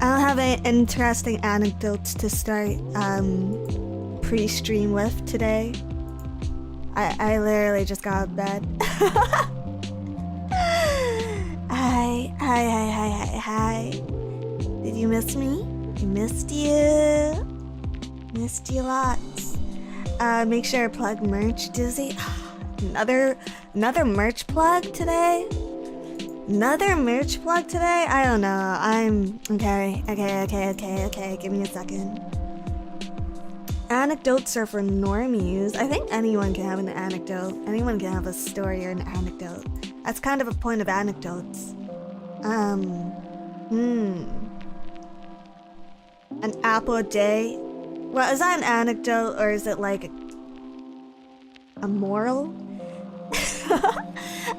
I'll have an interesting anecdotes to start pre-stream with today. I literally just got out of bed. Hi. Did you miss me? I missed you. Missed you lots. Make sure to plug merch, Dizzy. Another merch plug today? Another merch plug today? I don't know. I'm... Okay. Give me a second. Anecdotes are for normies. I think anyone can have an anecdote. Anyone can have a story or an anecdote. That's kind of a point of anecdotes. An apple a day? Well, is that an anecdote or is it like a moral?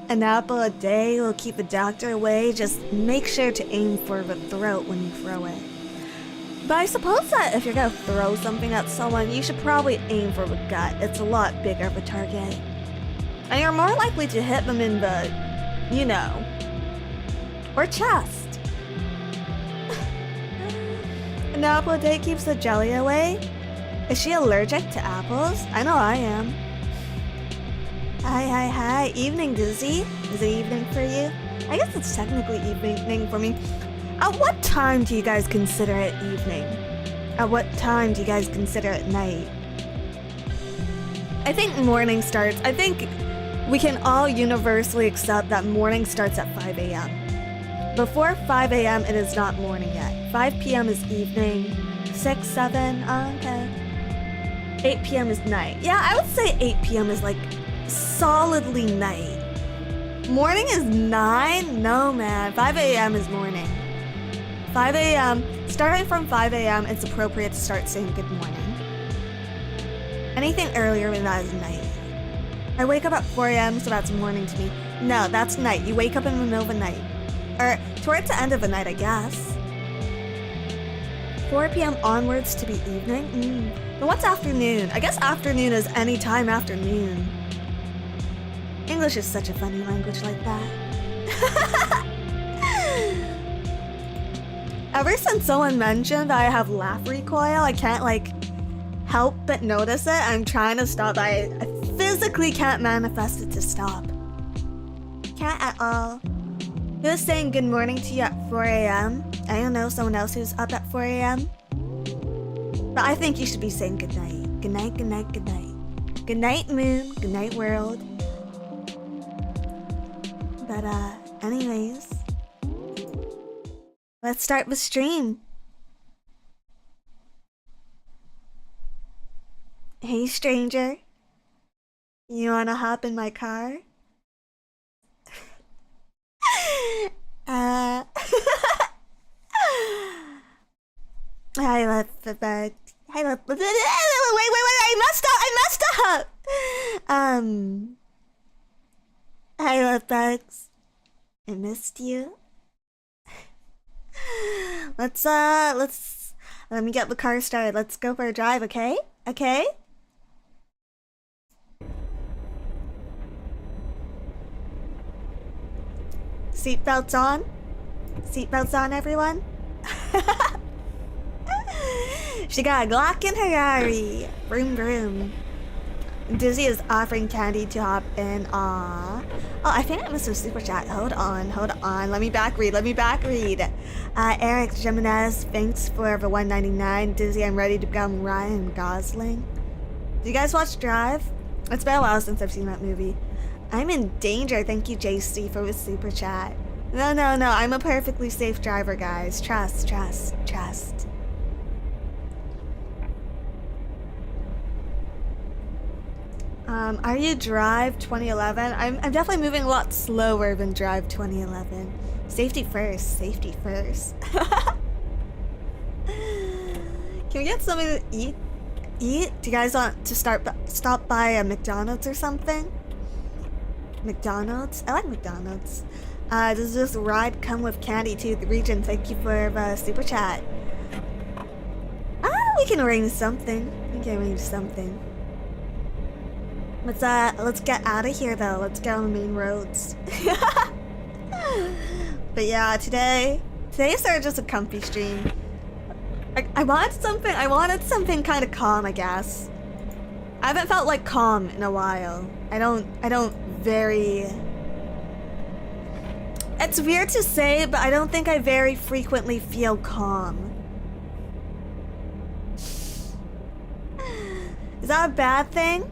An apple a day will keep the doctor away. Just make sure to aim for the throat when you throw it. But I suppose that if you're gonna throw something at someone, you should probably aim for the gut. It's a lot bigger of a target. And you're more likely to hit them in the, you know, or chest. An apple a day keeps the jelly away? Is she allergic to apples? I know I am. Hi. Evening, Dizzy. Is it evening for you? I guess it's technically evening for me. At what time do you guys consider it evening? At what time do you guys consider it night? I think morning starts. I think we can all universally accept that morning starts at 5 a.m. Before 5 a.m. it is not morning yet. 5 p.m. is evening. 6, 7, okay. 8 p.m. is night. Yeah, I would say 8 p.m. is like solidly night. Morning is 9? No, man. 5 a.m. is morning. 5 a.m. Starting from 5 a.m. it's appropriate to start saying good morning. Anything earlier than that is night. I wake up at 4 a.m. so that's morning to me. No, that's night. You wake up in the middle of the night. Or towards the end of the night, I guess. 4 p.m. onwards to be evening? But what's afternoon? I guess afternoon is any time after noon. English is such a funny language like that. Ever since someone mentioned I have laugh recoil, I can't like help but notice it. I'm trying to stop, but I physically can't manifest it to stop. Can't at all. Who's saying good morning to you at 4 a.m.? I don't know, someone else who's up at 4 a.m. But I think you should be saying good night. Good night, good night, good night. Good night, moon. Good night, world. But anyways, let's start the stream. Hey, stranger. You wanna hop in my car? I left the bed. Wait, I messed up! Hi, love bugs. I missed you. Let me get the car started. Let's go for a drive, okay? Okay? Seatbelts on? Seatbelts on, everyone? She got a Glock in her Ferrari. Vroom vroom. Dizzy is offering candy to hop in. Aww. Oh, I think I missed a super chat. Hold on. Let me back read. Eric Jimenez, thanks for the $1.99. Dizzy, I'm ready to become Ryan Gosling. Do you guys watch Drive? It's been a while since I've seen that movie. I'm in danger. Thank you, JC, for the super chat. No. I'm a perfectly safe driver, guys. Trust. Are you Drive 2011? I'm definitely moving a lot slower than Drive 2011. Safety first. Can we get something to eat? Do you guys want to stop by a McDonald's or something? McDonald's? I like McDonald's. Does this ride come with candy to the region? Thank you for the super chat. We can arrange something. Let's get out of here though. Let's get on the main roads. But yeah, today started just a comfy stream. I wanted something kind of calm, I guess. I haven't felt like calm in a while. I don't very... It's weird to say, but I don't think I very frequently feel calm. Is that a bad thing?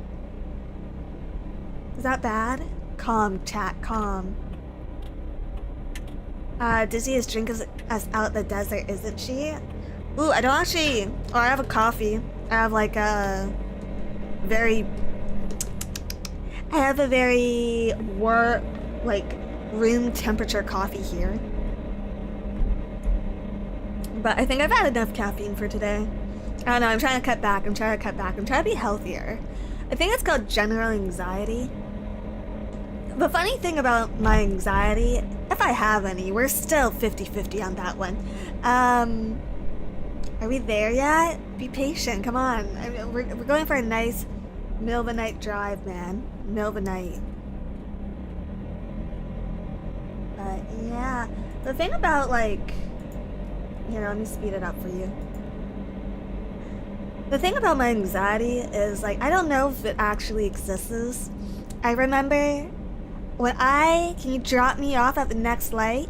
Is that bad? Calm, chat, calm. Dizzy is drinking us out the desert, isn't she? Ooh, I don't actually... Oh, I have a coffee. I have like a very... I have a very room temperature coffee here. But I think I've had enough caffeine for today. I don't know, I'm trying to cut back. I'm trying to be healthier. I think it's called general anxiety. The funny thing about my anxiety, if I have any, we're still 50-50 on that one. Are we there yet? Be patient, come on. We're going for a nice middle of the night drive, man. Middle of the night. But yeah, the thing about like, let me speed it up for you. The thing about my anxiety is like, I don't know if it actually exists. I remember can you drop me off at the next light?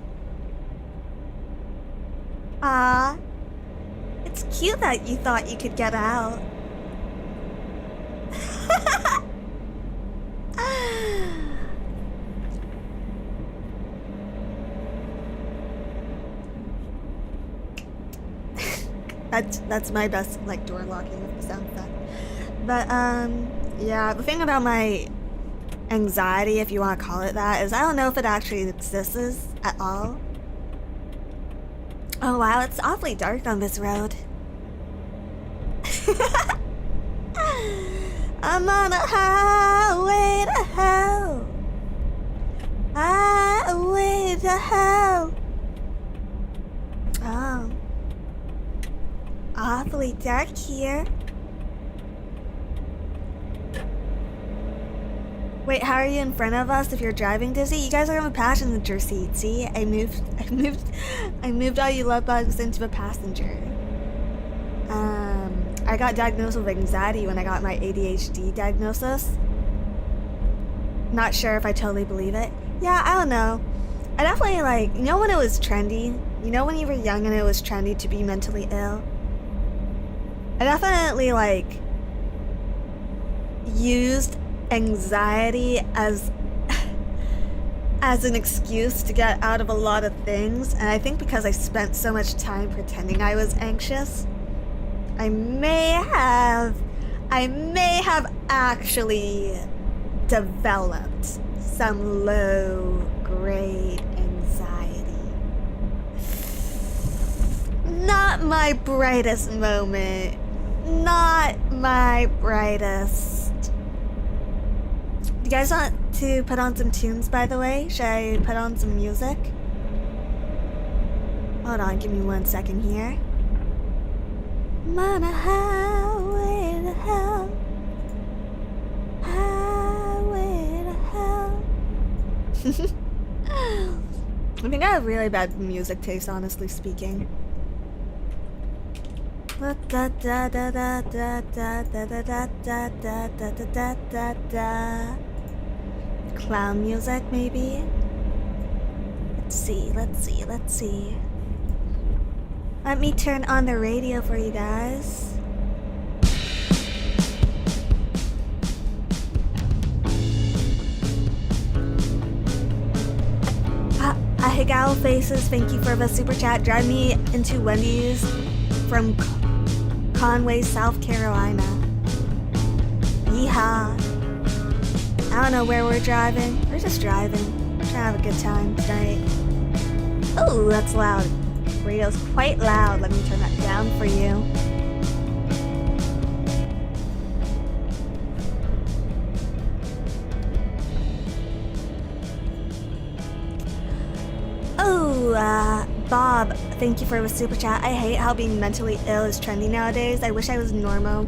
It's cute that you thought you could get out. That's my best like door locking sound effect. But yeah, the thing about my anxiety, if you want to call it that, is I don't know if it actually exists at all. Oh wow, it's awfully dark on this road. I'm on a highway to hell. Highway to hell. Oh. Awfully dark here. Wait, how are you in front of us if you're driving, Dizzy? You guys are in the passenger seat. See, I moved all you love bugs into a passenger. I got diagnosed with anxiety when I got my ADHD diagnosis. Not sure if I totally believe it. Yeah, I don't know. I definitely like, when it was trendy? When you were young and it was trendy to be mentally ill? I definitely like used anxiety as an excuse to get out of a lot of things, and I think because I spent so much time pretending I was anxious, I may have actually developed some low-grade anxiety. Not my brightest moment. Not my brightest. Do you guys want to put on some tunes, by the way? Should I put on some music? Hold on, give me 1 second here. I'm on a highway to hell. Highway to hell. I think I have really bad music taste, honestly speaking. Clown music, maybe? Let's see. Let me turn on the radio for you guys. Higawa Faces, thank you for the super chat. Drive me into Wendy's from Conway, South Carolina. Yeehaw. I don't know where we're driving. We're just driving. Trying to have a good time tonight. Oh, that's loud. Radio's quite loud. Let me turn that down for you. Oh, Bob, thank you for the super chat. I hate how being mentally ill is trendy nowadays. I wish I was normal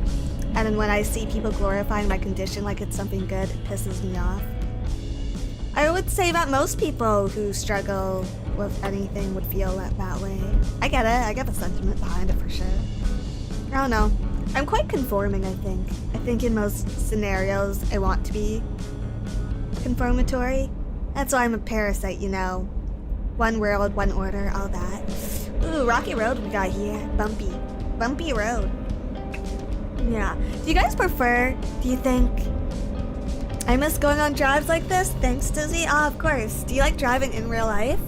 And then when I see people glorifying my condition like it's something good, it pisses me off. I would say that most people who struggle with anything would feel that way. I get it. I get the sentiment behind it for sure. I don't know. I'm quite conforming, I think. I think in most scenarios I want to be conformatory. That's why I'm a parasite, you know. One world, one order, all that. Ooh, rocky road we got here. Bumpy. Bumpy road. Yeah. Do you guys prefer, do you think... I miss going on drives like this? Thanks, Dizzy. Oh, of course. Do you like driving in real life?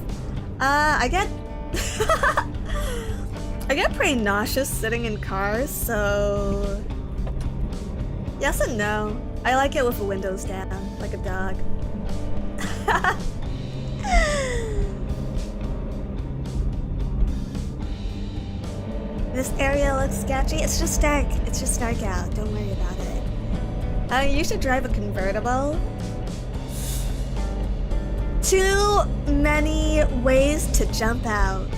I get... I get pretty nauseous sitting in cars, so... Yes and no. I like it with the windows down, like a dog. This area looks sketchy. It's just dark. It's just dark out. Don't worry about it. You should drive a convertible. Too many ways to jump out.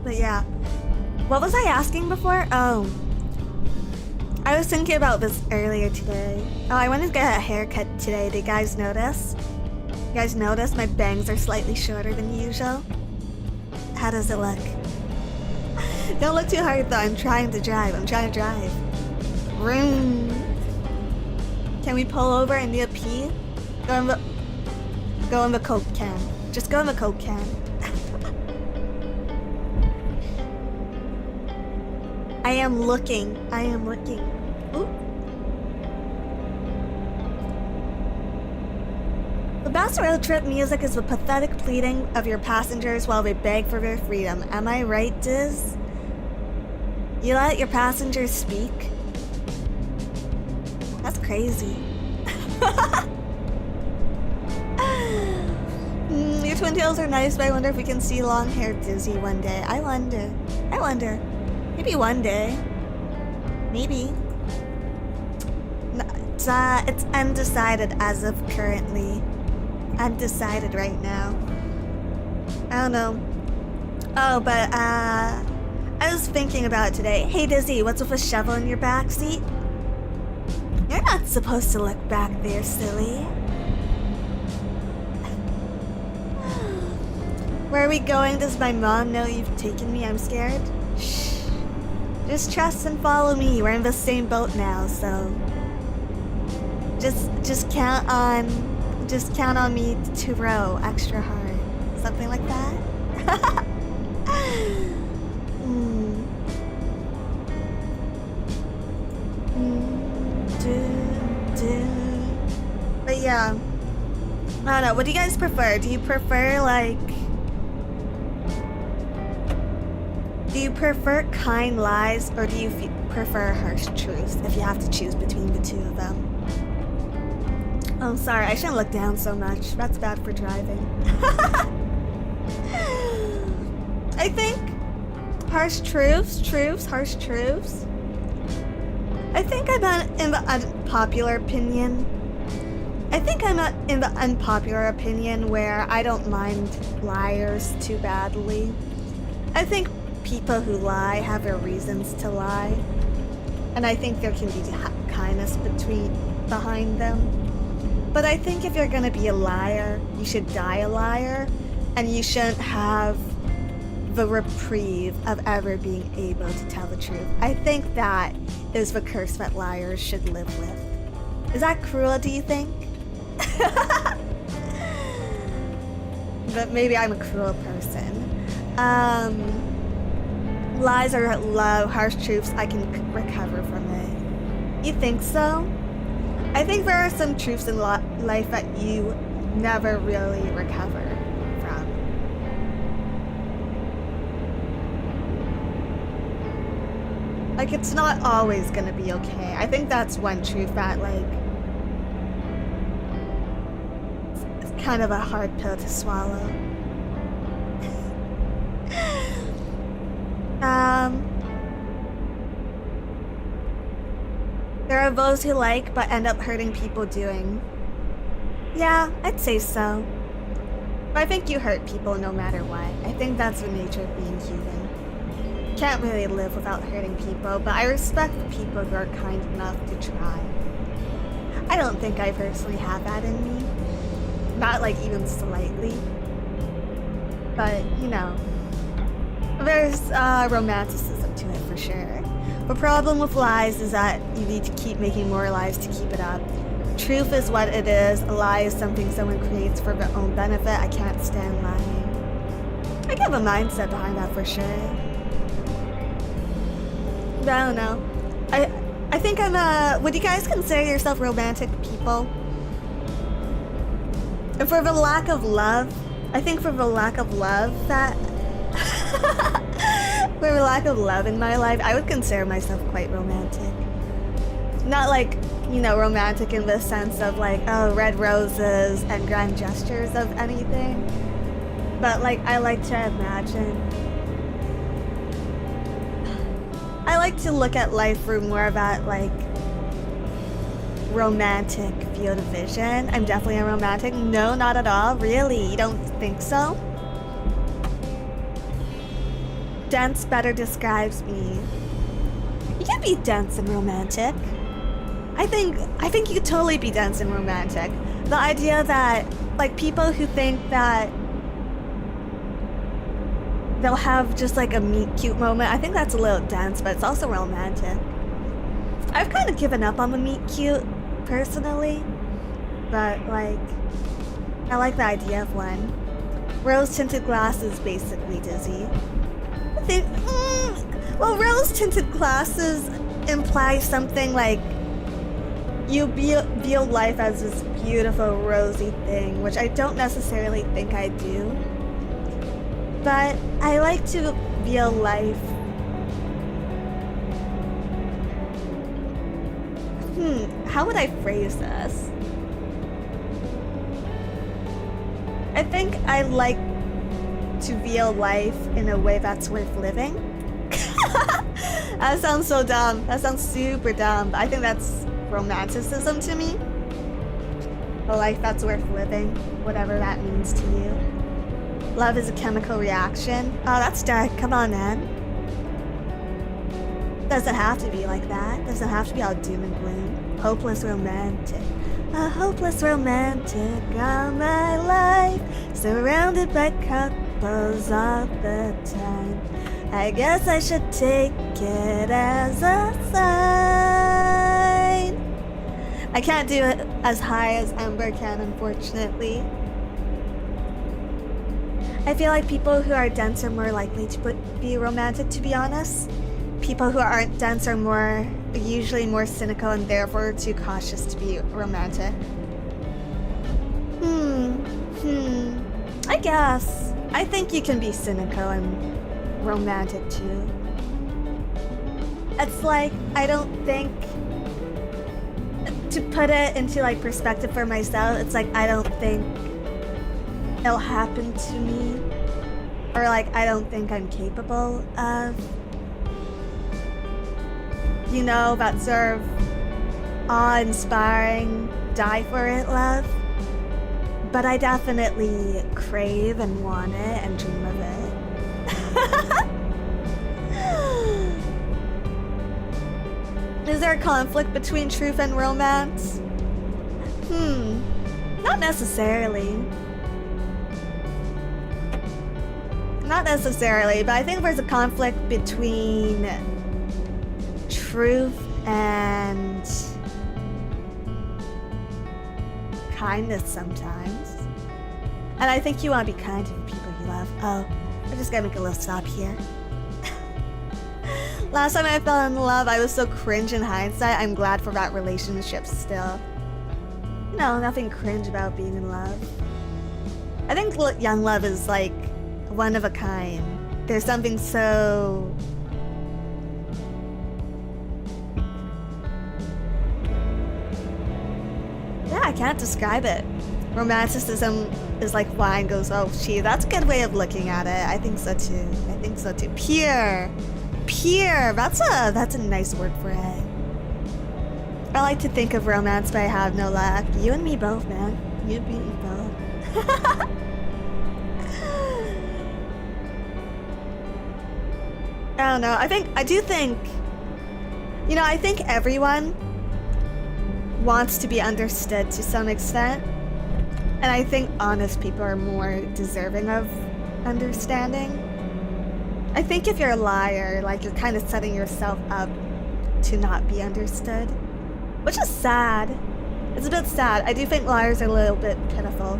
But yeah. What was I asking before? Oh. I was thinking about this earlier today. Oh, I wanted to get a haircut today. Did you guys notice? You guys notice my bangs are slightly shorter than usual? How does it look? Don't look too hard though. I'm trying to drive. Vroom. Can we pull over and need a pee? Go in the Coke can. Just go in the Coke can. I am looking. Ooh. The best road trip music is the pathetic pleading of your passengers while they beg for their freedom. Am I right, Diz? You let your passengers speak? That's crazy. Your twin tails are nice, but I wonder if we can see long-haired Dizzy one day. I wonder. Maybe one day. Maybe. It's undecided as of currently. Undecided right now. I don't know. Oh, but I was thinking about it today. Hey Dizzy, what's with a shovel in your backseat? You're not supposed to look back there, silly. Where are we going? Does my mom know you've taken me? I'm scared. Shh. Just trust and follow me. We're in the same boat now, so just count on me to row extra hard. Something like that. But yeah, I don't know. What do you guys prefer? Do you prefer kind lies, or do you prefer harsh truths if you have to choose between the two of them? Oh, sorry, I shouldn't look down so much. That's bad for driving. I think harsh truths. I think I'm in the unpopular opinion. Where I don't mind liars too badly. I think people who lie have their reasons to lie, and I think there can be kindness behind them. But I think if you're gonna be a liar, you should die a liar, and you shouldn't have the reprieve of ever being able to tell the truth. I think that is the curse that liars should live with. Is that cruel, do you think? But maybe I'm a cruel person. Lies are low, harsh truths, I can recover from it. You think so? I think there are some truths in life that you never really recover from. Like, it's not always gonna be okay. I think that's one truth that, like, it's kind of a hard pill to swallow. There are those who like but end up hurting people doing. Yeah, I'd say so. But I think you hurt people no matter what. I think that's the nature of being human. Can't really live without hurting people, but I respect the people who are kind enough to try. I don't think I personally have that in me. Not like even slightly. But, you know, there's romanticism to it for sure. The problem with lies is that you need to keep making more lies to keep it up. Truth is what it is. A lie is something someone creates for their own benefit. I can't stand lying. I get the mindset behind that for sure. But I don't know. I think I'm would you guys consider yourself romantic people? And for the lack of love, I think for the lack of love that for the lack of love in my life, I would consider myself quite romantic. Not like, you know, romantic in the sense of like, oh, red roses and grand gestures of anything. But like, I like to imagine. I like to look at life through more of that like romantic field of vision. I'm definitely a romantic. No, not at all. Really? You don't think so? Dense better describes me. You can be dense and romantic. I think you could totally be dense and romantic. The idea that like people who think that they'll have just like a meet cute moment, I think that's a little dense, but it's also romantic. I've kind of given up on the meet cute personally, but like I like the idea of one. Rose tinted glasses basically, Dizzy. I think well, rose tinted glasses imply something like you view life as this beautiful rosy thing, which I don't necessarily think I do. But I like to view life. How would I phrase this? I think I like to view life in a way that's worth living. That sounds so dumb. That sounds super dumb. But I think that's romanticism to me. A life that's worth living, whatever that means to you. Love is a chemical reaction. Oh, that's dark. Come on, man. Doesn't have to be like that. Doesn't have to be all doom and gloom. Hopeless romantic. A hopeless romantic all my life. Surrounded by couples all the time. I guess I should take it as a sign. I can't do it as high as Ember can, unfortunately. I feel like people who are dense are more likely to be romantic, to be honest. People who aren't dense are usually more cynical and therefore too cautious to be romantic. I guess. I think you can be cynical and romantic too. It's like, I don't think, to put it into like perspective for myself, it's like I don't think it'll happen to me, or like I don't think I'm capable of, you know, that sort of awe-inspiring, die for it love. But I definitely crave and want it and dream of it. Is there a conflict between truth and romance? Not necessarily. Not necessarily, but I think there's a conflict between truth and kindness sometimes. And I think you want to be kind to the people you love. Oh, I just gotta make a little stop here. Last time I fell in love, I was so cringe in hindsight. I'm glad for that relationship still. You know, nothing cringe about being in love. I think young love is like one of a kind. There's something so... yeah, I can't describe it. Romanticism is like wine goes, oh gee, that's a good way of looking at it. I think so too. I think so too. Pure. Pure. That's a nice word for it. I like to think of romance, but I have no luck. You and me both, man. You and me both. I don't know. I do think, you know, I think everyone wants to be understood to some extent. And I think honest people are more deserving of understanding. I think if you're a liar, like, you're kind of setting yourself up to not be understood. Which is sad. It's a bit sad. I do think liars are a little bit pitiful.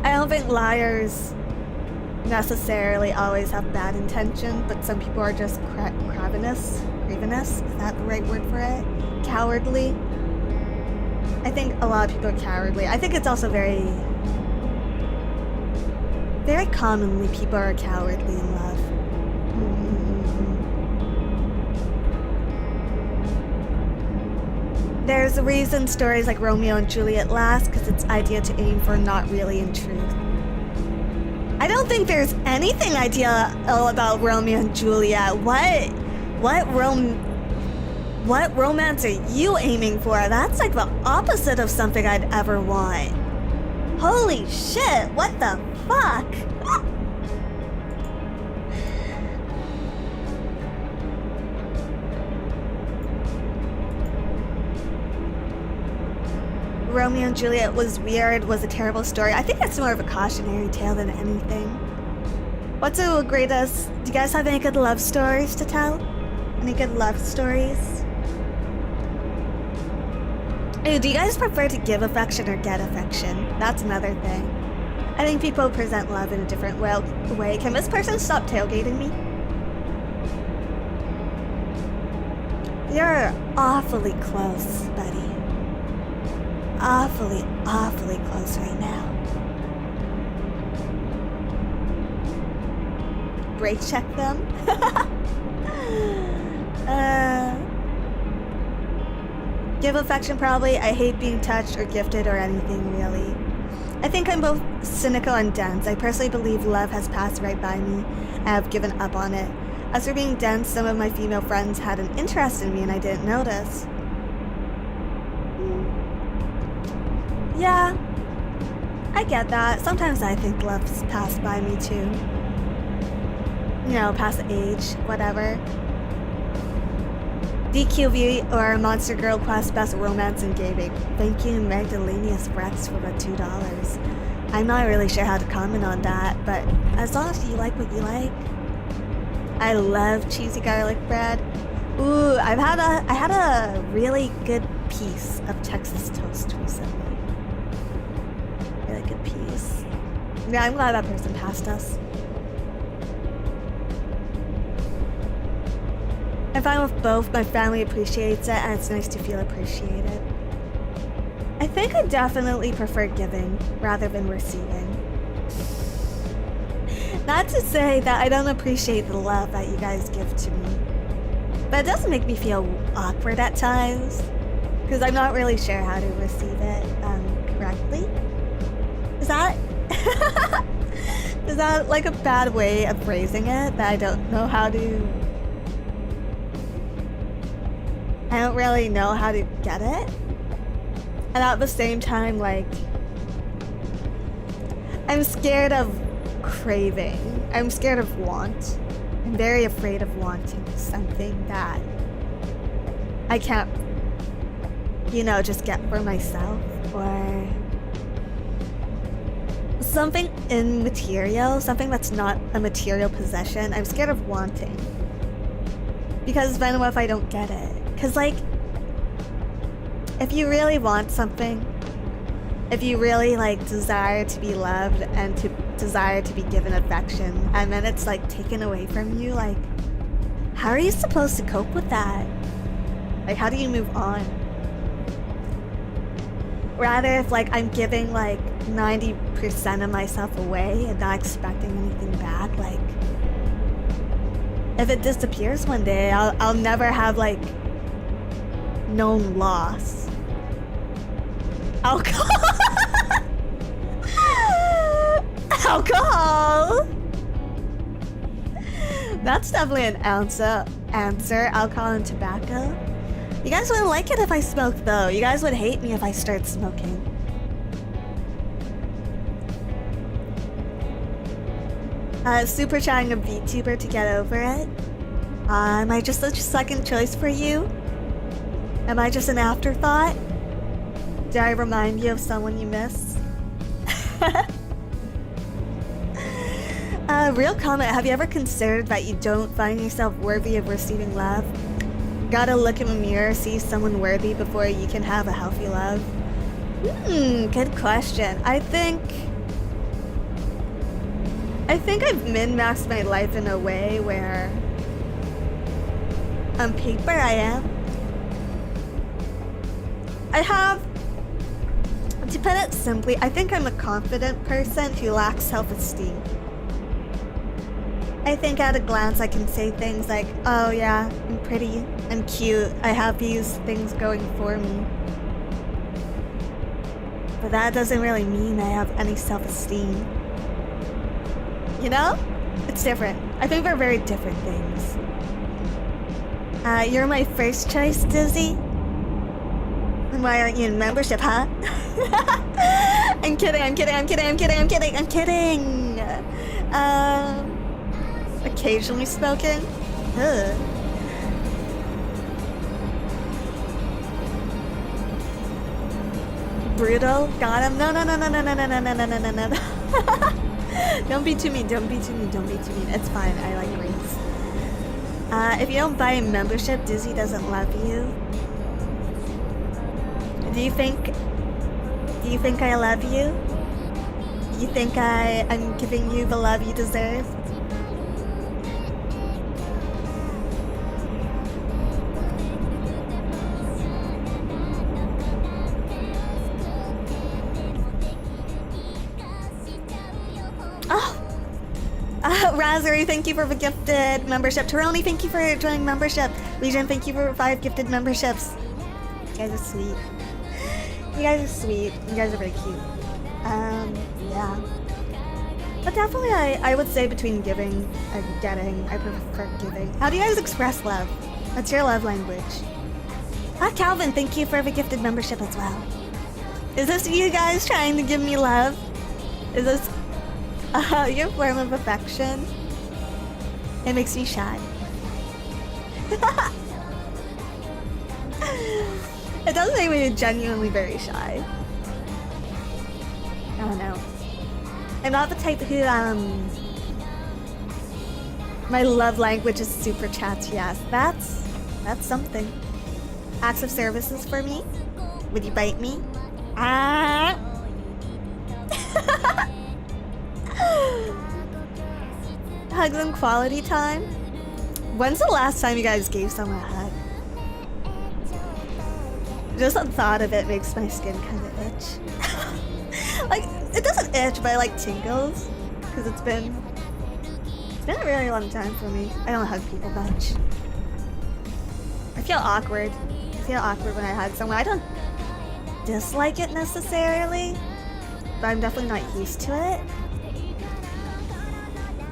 I don't think liars necessarily always have bad intention, but some people are just cravenous. Is that the right word for it? Cowardly. I think a lot of people are cowardly. I think it's also very commonly people are cowardly in love. There's a reason stories like Romeo and Juliet last, because it's ideal to aim for, not really in truth. I don't think there's anything ideal about Romeo and Juliet. What romance are you aiming for? That's like the opposite of something I'd ever want. Holy shit, what the fuck? Romeo and Juliet was weird, was a terrible story. I think it's more of a cautionary tale than anything. What's the greatest? Do you guys have any good love stories to tell? Any good love stories? Hey, do you guys prefer to give affection or get affection? That's another thing. I think people present love in a different way. Can this person stop tailgating me? You're awfully close, buddy. Awfully close right now. Brake check them? Give affection probably. I hate being touched or gifted or anything really. I think I'm both cynical and dense. I personally believe love has passed right by me. I have given up on it. As for being dense, some of my female friends had an interest in me and I didn't notice. Yeah, I get that. Sometimes I think love's passed by me too. You know, past the age, whatever. DQV or Monster Girl Quest Best Romance in Gaming. Thank you, Magdalenius Rex, for the $2. I'm not really sure how to comment on that, but as long as you like what you like. I love cheesy garlic bread. Ooh, I had a really good piece of Texas toast recently. Really good piece. Yeah, I'm glad that person passed us. I'm fine with both. My family appreciates it, and it's nice to feel appreciated. I think I definitely prefer giving rather than receiving. Not to say that I don't appreciate the love that you guys give to me, but it does make me feel awkward at times, because I'm not really sure how to receive it correctly. Is that is that like a bad way of phrasing it, that I don't know how to... I don't really know how to get it. And at the same time, like, I'm scared of craving. I'm scared of want. I'm very afraid of wanting something that I can't, you know, just get for myself, or something immaterial, something that's not a material possession. I'm scared of wanting. Because then what if I don't get it? Because, like, if you really want something, if you really, like, desire to be loved and to desire to be given affection, and then it's, like, taken away from you, like, how are you supposed to cope with that? Like, how do you move on? Rather, if, like, I'm giving, like, 90% of myself away and not expecting anything back, like, if it disappears one day, I'll never have, like, known loss. Alcohol. That's definitely an answer. Alcohol and tobacco. You guys wouldn't like it if I smoked, though. You guys would hate me if I start smoking. Super chatting a VTuber to get over it. Am I just a second choice for you? Am I just an afterthought? Did I remind you of someone you miss? Real comment, have you ever considered that you don't find yourself worthy of receiving love? Gotta look in the mirror, see someone worthy before you can have a healthy love? Good question. I think I've min-maxed my life in a way where on paper I am. To put it simply, I think I'm a confident person who lacks self-esteem. I think at a glance I can say things like, oh yeah, I'm pretty, I'm cute, I have these things going for me. But that doesn't really mean I have any self-esteem. You know? It's different. I think they're very different things. You're my first choice, Dizzy? And why aren't you in membership, huh? I'm kidding. Occasionally smoking? Ugh. Brutal? Got him? No. Don't be too mean. It's fine. I like rings. If you don't buy a membership, Dizzy doesn't love you. Do you think I love you? Do you think I'm giving you the love you deserve? Razzery, thank you for the gifted membership. Taroni, thank you for joining membership. Legion, thank you for 5 gifted memberships. You guys are sweet. You guys are very cute. Yeah. But definitely I would say between giving and getting, I prefer giving. How do you guys express love? What's your love language? Calvin, thank you for the gifted membership as well. Is this you guys trying to give me love? Is this your form of affection? It makes me shy. It does make me genuinely very shy. I don't know. I'm not the type who, my love language is super chats, yes. That's something. Acts of services for me? Would you bite me? Hugs and quality time? When's the last time you guys gave someone a hug? Just the thought of it makes my skin kind of itch. Like, it doesn't itch, but it like tingles. Because it's been a really long time for me. I don't hug people much. I feel awkward. When I hug someone. I don't dislike it necessarily, but I'm definitely not used to it.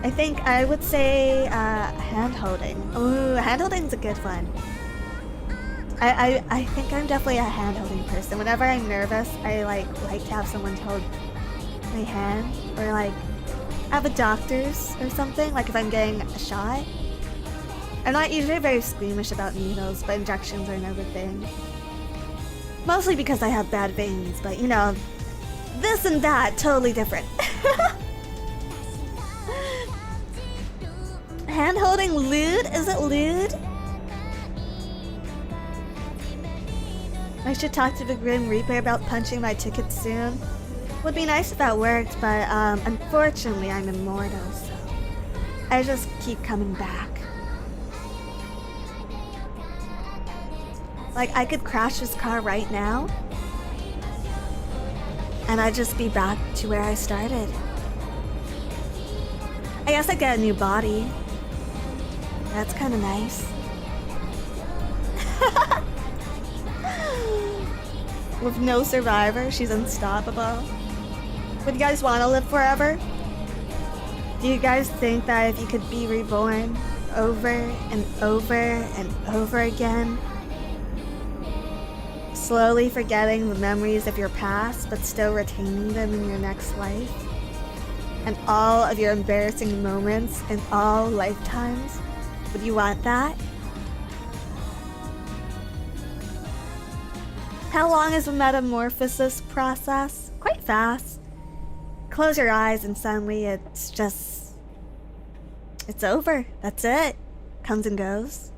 I think I would say hand-holding. Ooh, hand-holding's a good one. I think I'm definitely a hand-holding person. Whenever I'm nervous, I like to have someone hold my hand, or like at the doctor's or something. Like if I'm getting a shot. I'm not usually very squeamish about needles, but injections are another thing. Mostly because I have bad veins, but you know, this and that, totally different. Hand-holding lewd? Is it lewd? I should talk to the Grim Reaper about punching my ticket soon. Would be nice if that worked, but unfortunately I'm immortal, so I just keep coming back. Like, I could crash this car right now, and I'd just be back to where I started. I guess I'd get a new body. That's kind of nice. With no survivor, she's unstoppable. Would you guys want to live forever? Do Do you guys think that if you could be reborn over and over and over again, slowly forgetting the memories of your past but still retaining them in your next life, and all of your embarrassing moments in all lifetimes, would you want that? How long is the metamorphosis process? Quite fast. Close your eyes and suddenly it's over. That's it. Comes and goes.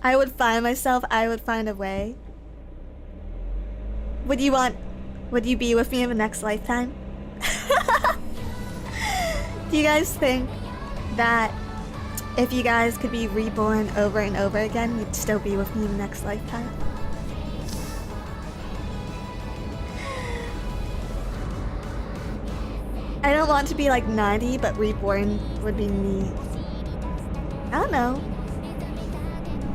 I would find a way. Would you be with me in the next lifetime? Do you guys think that if you guys could be reborn over and over again, you'd still be with me in the next lifetime? I don't want to be like 90, but reborn would be me. I don't know.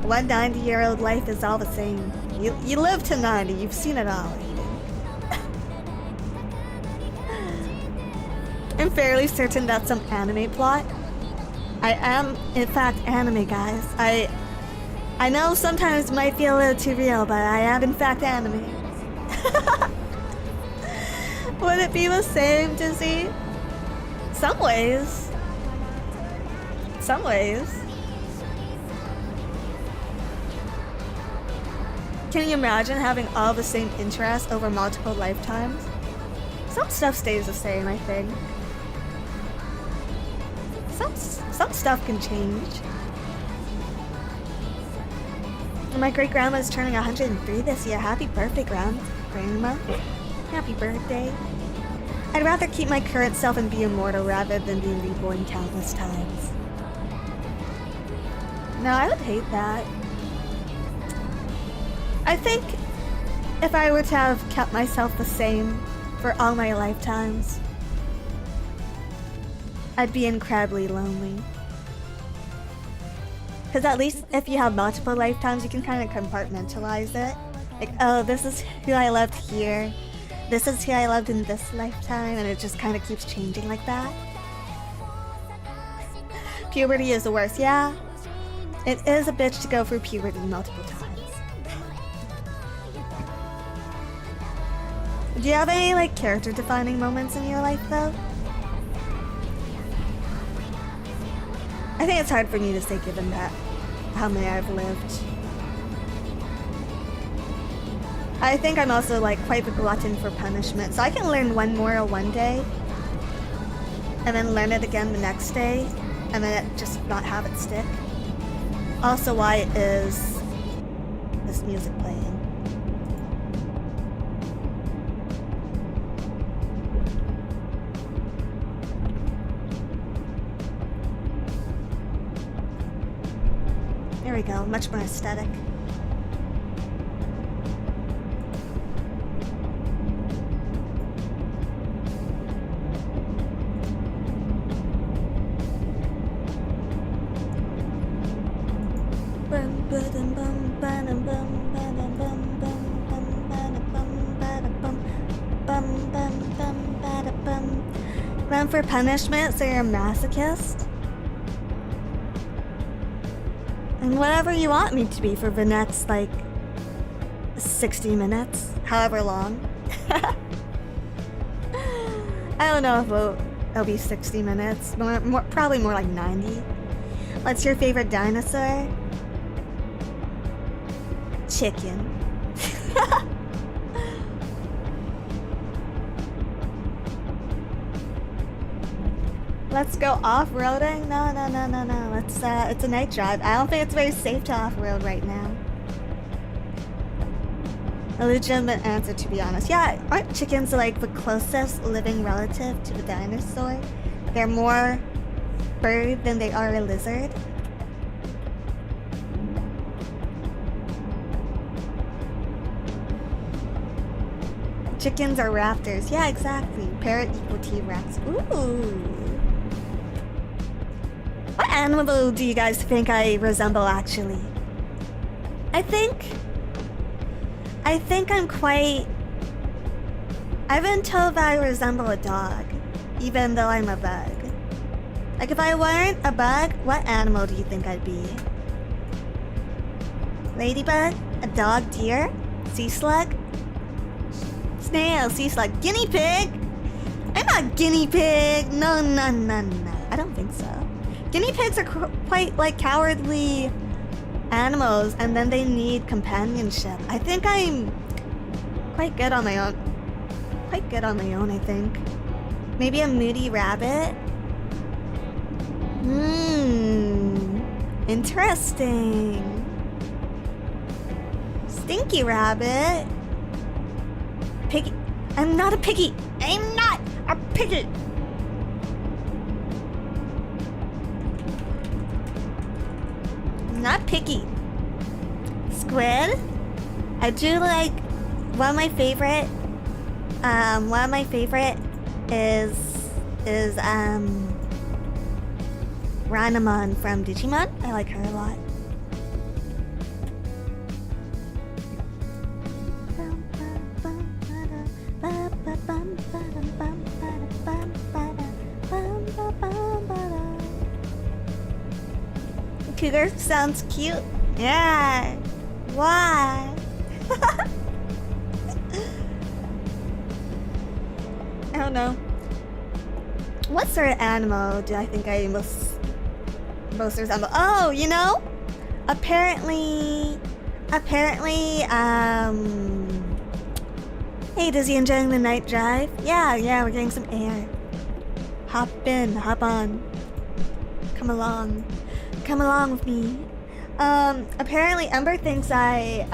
One 90-year-old life is all the same. You live to 90, you've seen it all. I'm fairly certain that's some anime plot. I am, in fact, anime, guys. I know sometimes it might feel a little too real, but I am, in fact, anime. Would it be the same, Dizzy? Some ways. Some ways. Can you imagine having all the same interests over multiple lifetimes? Some stuff stays the same, I think. Some stuff can change. My great-grandma is turning 103 this year. Happy birthday, Grandma. Happy birthday. I'd rather keep my current self and be immortal rather than be reborn countless times. No, I would hate that. I think if I were to have kept myself the same for all my lifetimes, I'd be incredibly lonely. Because at least if you have multiple lifetimes, you can kind of compartmentalize it. Like, oh, this is who I loved here. This is who I loved in this lifetime, and it just kind of keeps changing like that. Puberty is the worst, yeah. It is a bitch to go through puberty multiple times. Do you have any, like, character-defining moments in your life, though? I think it's hard for me to say given that how many I've lived. I think I'm also like quite a glutton for punishment, so I can learn one moral one day and then learn it again the next day and then just not have it stick. Also, why is this music playing? There we go, much more aesthetic. Run for punishment, so you're a masochist? And whatever you want me to be for the next, like, 60 minutes, however long. I don't know if it'll be 60 minutes, probably more like 90. What's your favorite dinosaur? Chicken. Let's go off-roading? No. It's a night drive. I don't think it's very safe to off-road right now. A legitimate answer, to be honest. Yeah, aren't chickens like the closest living relative to the dinosaur? They're more bird than they are a lizard. Chickens are raptors. Yeah, exactly. Parrot equal T-Rex. Ooh. What animal do you guys think I resemble, actually? I think I've been told that I resemble a dog. even though I'm a bug. Like, if I weren't a bug, what animal do you think I'd be? Ladybug? A dog? Deer? Sea slug? Snail? Sea slug? Guinea pig? I'm not guinea pig! No. I don't think so. Guinea pigs are quite, like, cowardly animals, and then they need companionship. I think I'm quite good on my own. I think. Maybe a moody rabbit? Interesting. Stinky rabbit? Piggy? I'm not a piggy! I'm not a piggy! Not picky. Squid? I do like one of my favorite is Ranamon from Digimon. I like her a lot. Cougar sounds cute. Yeah. Why? I don't know. What sort of animal do I think I most resemble? Oh, you know? Apparently, hey, Dizzy, enjoying the night drive? Yeah, we're getting some air. Hop in, hop on. Come along with me. Apparently Ember thinks I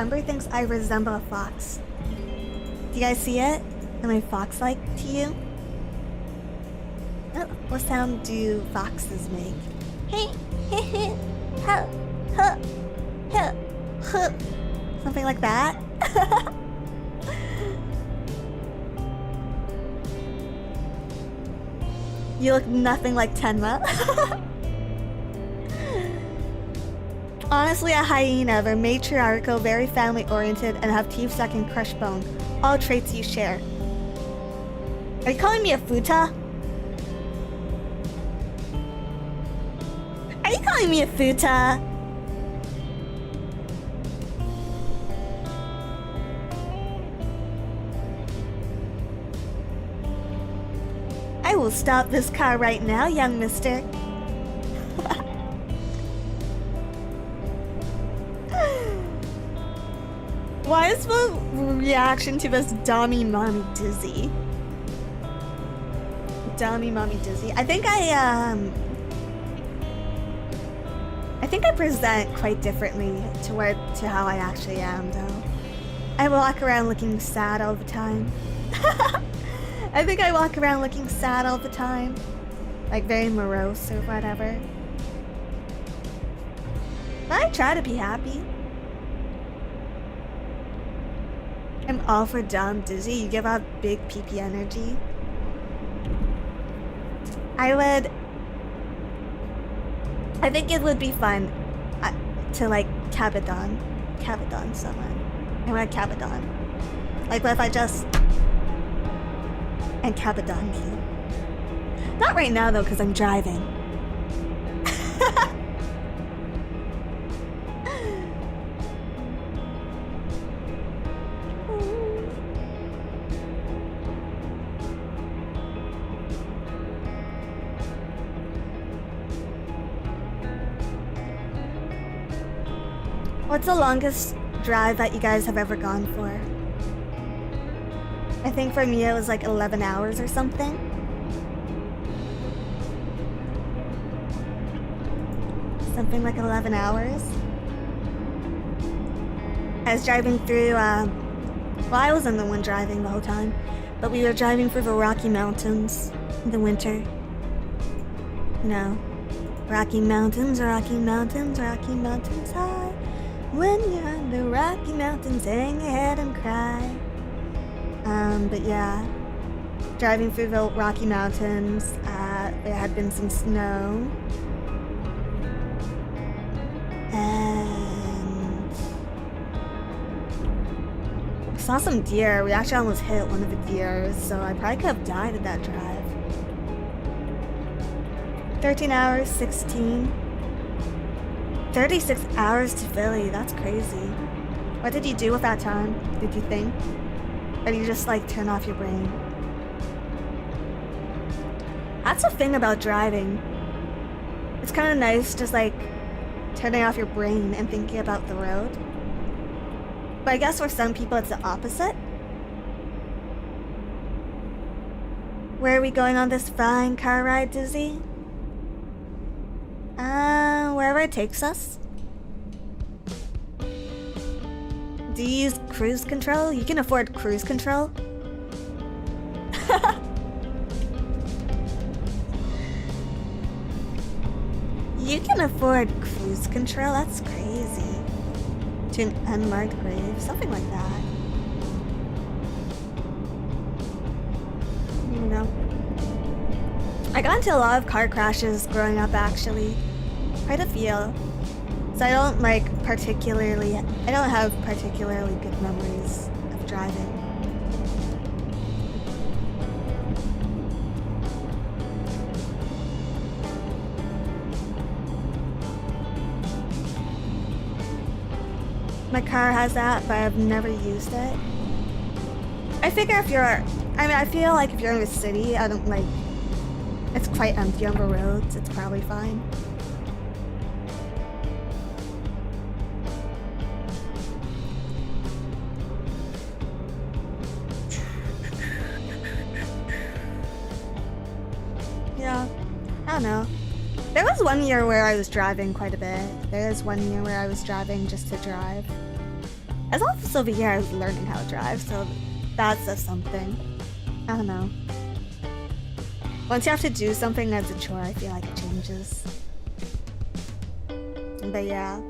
resemble a fox. Do you guys see it? Am I fox-like to you? Oh, what sound do foxes make? Hey, huh, huh, huh, huh. Something like that. You look nothing like Tenma. Honestly, a hyena. They're matriarchal, very family-oriented, and have teeth that can crush bone. All traits you share. Are you calling me a futa? Are you calling me a futa? I will stop this car right now, young mister. Why is the reaction to this Dummy Mommy Dizzy? Dummy Mommy Dizzy. I think I present quite differently to how I actually am, though. I walk around looking sad all the time. I think I walk around looking sad all the time. Like very morose or whatever. But I try to be happy. I'm all for dumb Dizzy. You give out big PP energy. I think it would be fun to like Cabadon someone. I want Cabadon. Like what if I just and Cabadon you? Not right now though, because I'm driving. What's the longest drive that you guys have ever gone for? I think for me it was like 11 hours or something. Something like 11 hours. I was driving through, well, I wasn't the one driving the whole time, but we were driving through the Rocky Mountains in the winter. You know, Rocky Mountains, Rocky Mountains, Rocky Mountains high. When you're on the Rocky Mountains, hang your head and cry. But yeah, driving through the Rocky Mountains, there had been some snow. And I saw some deer. We actually almost hit one of the deer, so I probably could have died at that drive. 13 hours, 16. 36 hours to Philly, that's crazy. What did you do with that time? Did you think? Or did you just like turn off your brain? That's the thing about driving. It's kind of nice just like turning off your brain and thinking about the road. But I guess for some people it's the opposite. Where are we going on this fine car ride, Dizzy? Wherever it takes us. Do you use cruise control? You can afford cruise control? You can afford cruise control? That's crazy. To an unmarked grave, something like that. You know. I got into a lot of car crashes growing up, actually. Quite a few. So I don't have particularly good memories of driving. My car has that, but I've never used it. I figure I feel like if you're in a city, it's quite empty on the roads, it's probably fine. Yeah, I don't know. There was one year where I was driving quite a bit. There was one year where I was driving just to drive. As also the year I was learning how to drive, so that says something. I don't know. Once you have to do something as a chore, I feel like it changes. But yeah.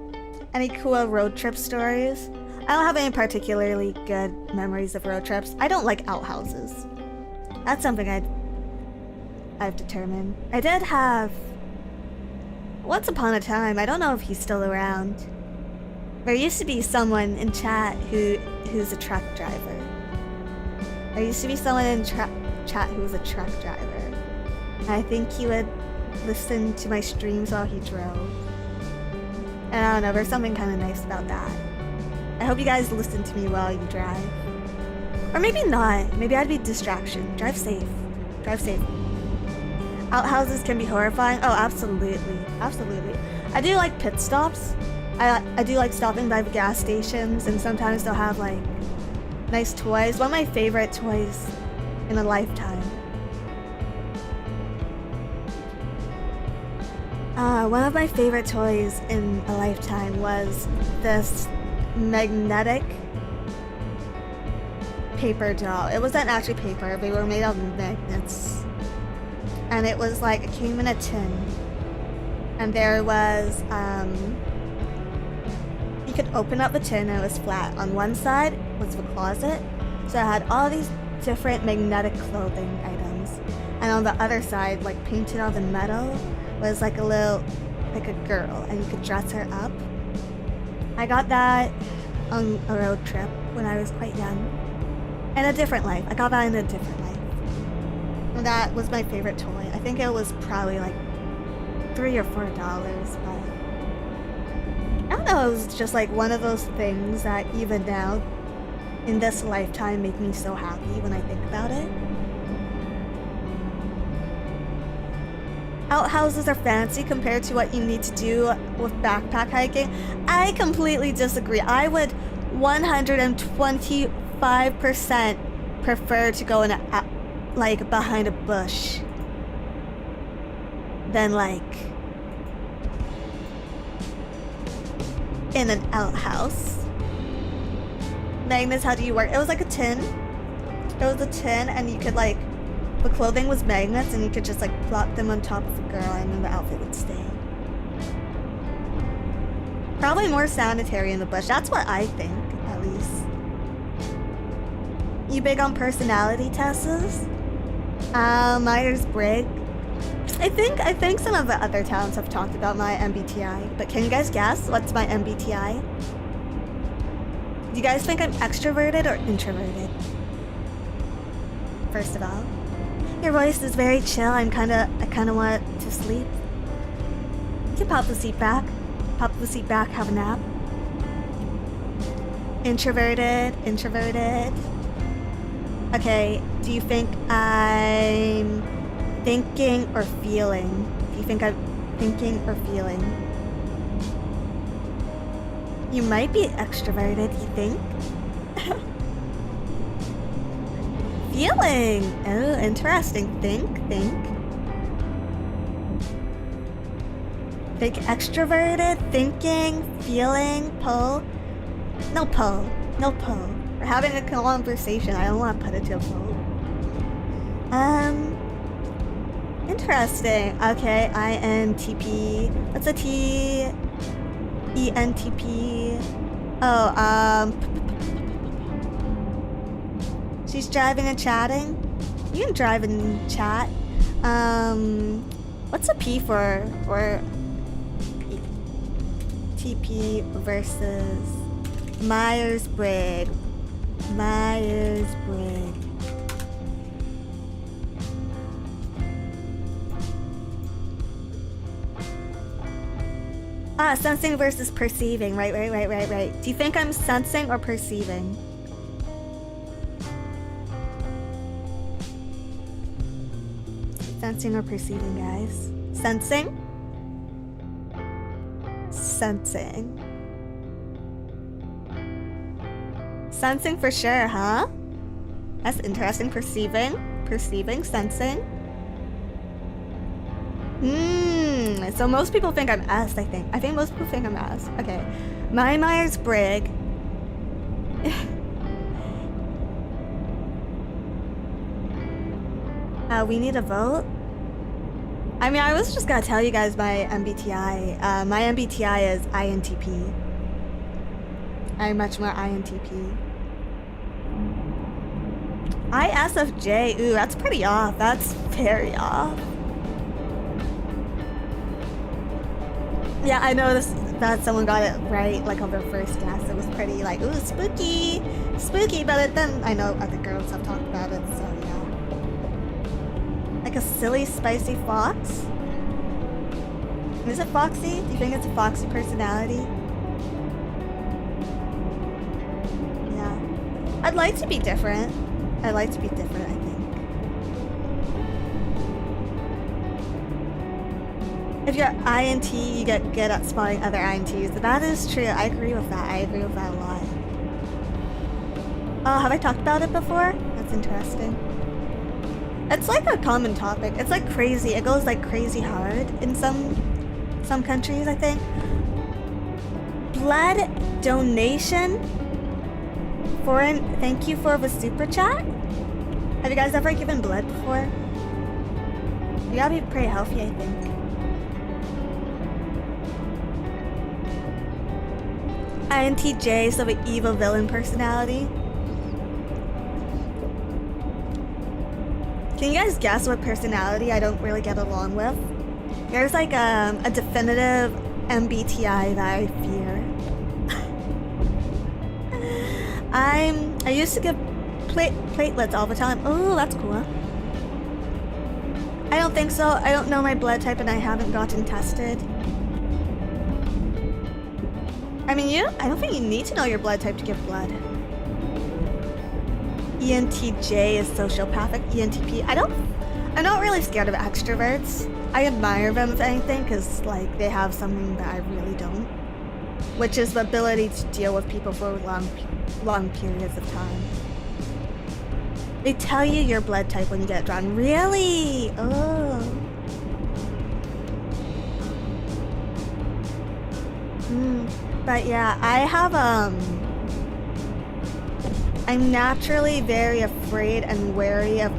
Any cool road trip stories? I don't have any particularly good memories of road trips. I don't like outhouses. That's something I've determined. I did have... Once upon a time, I don't know if he's still around. There used to be someone in chat who's a truck driver. There used to be someone in chat who was a truck driver. And I think he would listen to my streams while he drove. And I don't know, there's something kind of nice about that. I hope you guys listen to me while you drive. Or maybe not. Maybe I'd be a distraction. Drive safe. Drive safe. Outhouses can be horrifying. Oh, absolutely. Absolutely. I do like pit stops. I do like stopping by the gas stations, and sometimes they'll have like nice toys. One of my favorite toys in a lifetime. One of my favorite toys in a lifetime was this magnetic paper doll. It wasn't actually paper, they were made of magnets. And it was like, it came in a tin. And there was, you could open up the tin and it was flat. On one side was the closet, so it had all these different magnetic clothing items. And on the other side, like painted on the metal, was like a girl, and you could dress her up. I got that on a road trip when I was quite young. In a different life. I got that in a different life. And that was my favorite toy. I think it was probably like $3 or $4, but I don't know, it was just like one of those things that even now, in this lifetime, make me so happy when I think about it. Outhouses are fancy compared to what you need to do with backpack hiking. I completely disagree. I would 125% prefer to go in like behind a bush than like in an outhouse. Magnets, how do you work? It was like a tin. It was a tin, and you could like, the clothing was magnets, and you could just like plop them on top of a girl, and then the outfit would stay. Probably more sanitary in the bush. That's what I think, at least. You big on personality tests? Myers-Briggs. I think some of the other towns have talked about my MBTI, but can you guys guess what's my MBTI? Do you guys think I'm extroverted or introverted? First of all, your voice is very chill. I kinda want to sleep. can pop the seat back. Pop the seat back, have a nap. Introverted, introverted. Okay, do you think I'm thinking or feeling? Do you think I'm thinking or feeling? You might be extroverted, you think? Feeling! Oh, interesting. Think. Think extroverted, thinking, feeling, pull. No pull. We're having a conversation. I don't want to put it to a poll. Interesting. Okay, INTP. What's a T? ENTP. Oh, she's driving and chatting. You can drive and chat. What's a P for? Or TP versus Myers-Briggs. Ah, sensing versus perceiving. Right. Do you think I'm sensing or perceiving? Sensing or perceiving, guys? Sensing? Sensing for sure, huh? That's interesting. Perceiving, sensing. So most people think I'm S, I think. I think most people think I'm S. Okay. My Myers-Briggs. We need a vote? I mean, I was just gonna tell you guys my MBTI. My MBTI is INTP. I'm much more INTP. ISFJ. Ooh, that's pretty off. That's very off. Yeah, I noticed that someone got it right, like on their first guess. It was pretty like, ooh, spooky, but then I know other girls have talked about it, so yeah. Like a silly, spicy fox? Is it foxy? Do you think it's a foxy personality? Yeah. I'd like to be different. I think. If you're INT, you get good at spotting other INTs. That is true. I agree with that. I agree with that a lot. Oh, have I talked about it before? That's interesting. It's like a common topic. It's like crazy. It goes like crazy hard in some countries, I think. Blood donation. Foreign, thank you for the super chat. Have you guys ever given blood before? You gotta be pretty healthy, I think. INTJ, so the evil villain personality. Can you guys guess what personality I don't really get along with? There's like a definitive MBTI that I fear. I used to give platelets all the time. Oh, that's cool. I don't think so. I don't know my blood type and I haven't gotten tested. I mean, I don't think you need to know your blood type to give blood. ENTJ is sociopathic. ENTP, I'm not really scared of extroverts. I admire them if anything, because like they have something that I really don't, which is the ability to deal with people for long periods of time. They tell you your blood type when you get drawn. Really? Oh. But yeah, I have I'm naturally very afraid and wary of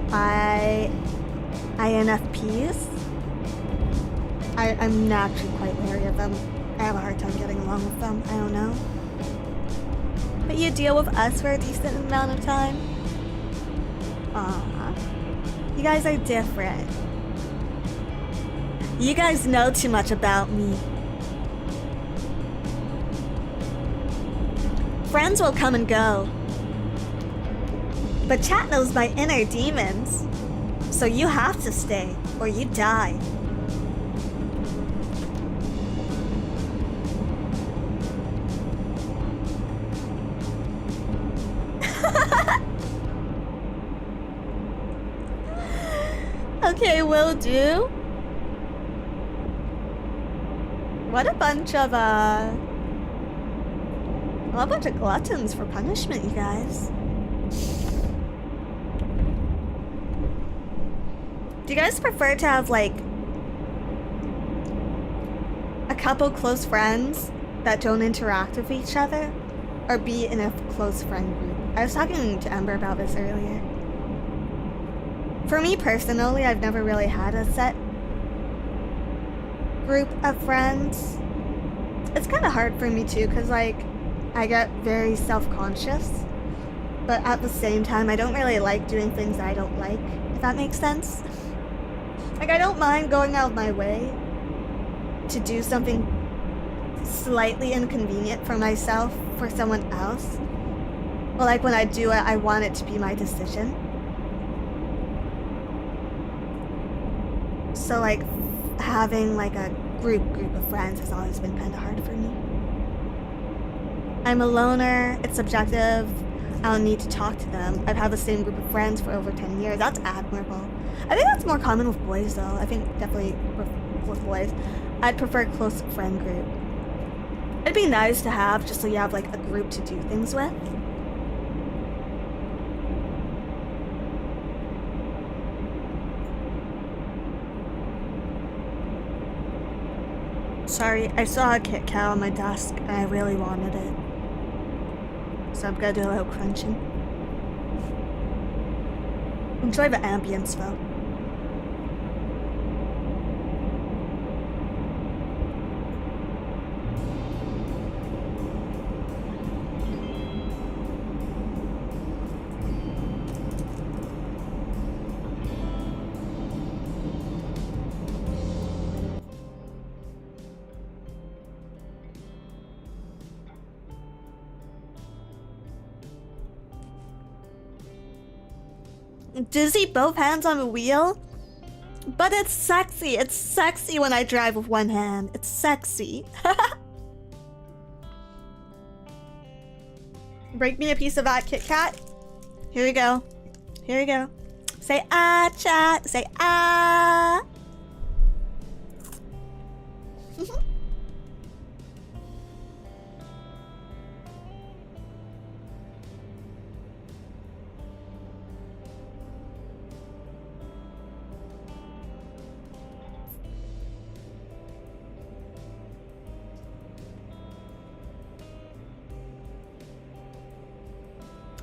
INFPs. I'm naturally quite wary of them. I have a hard time getting along with them. I don't know. But you deal with us for a decent amount of time. Aww. You guys are different. You guys know too much about me. Friends will come and go. But chat knows my inner demons. So you have to stay, or you die. will do? What a bunch of gluttons for punishment, you guys. Do you guys prefer to have like a couple close friends that don't interact with each other, or be in a close friend group? I was talking to Ember about this earlier. For me personally, I've never really had a set group of friends. It's kind of hard for me too, because like I get very self-conscious, but at the same time I don't really like doing things that I don't like, if that makes sense. Like, I don't mind going out of my way to do something slightly inconvenient for myself, for someone else. But like when I do it, I want it to be my decision. So like having like a group of friends has always been kind of hard for me. I'm a loner, it's subjective, I don't need to talk to them. I've had the same group of friends for over 10 years, that's admirable. I think that's more common with boys though. I think definitely with boys. I'd prefer a close friend group. It'd be nice to have, just so you have like a group to do things with. Sorry, I saw a Kit Kat on my desk and I really wanted it. So I'm gonna do a little crunching. Enjoy the ambience though. Dizzy, both hands on the wheel? But it's sexy. It's sexy when I drive with one hand. It's sexy. Break me a piece of that Kit Kat. Here we go. Here we go. Say ah, chat. Say ah.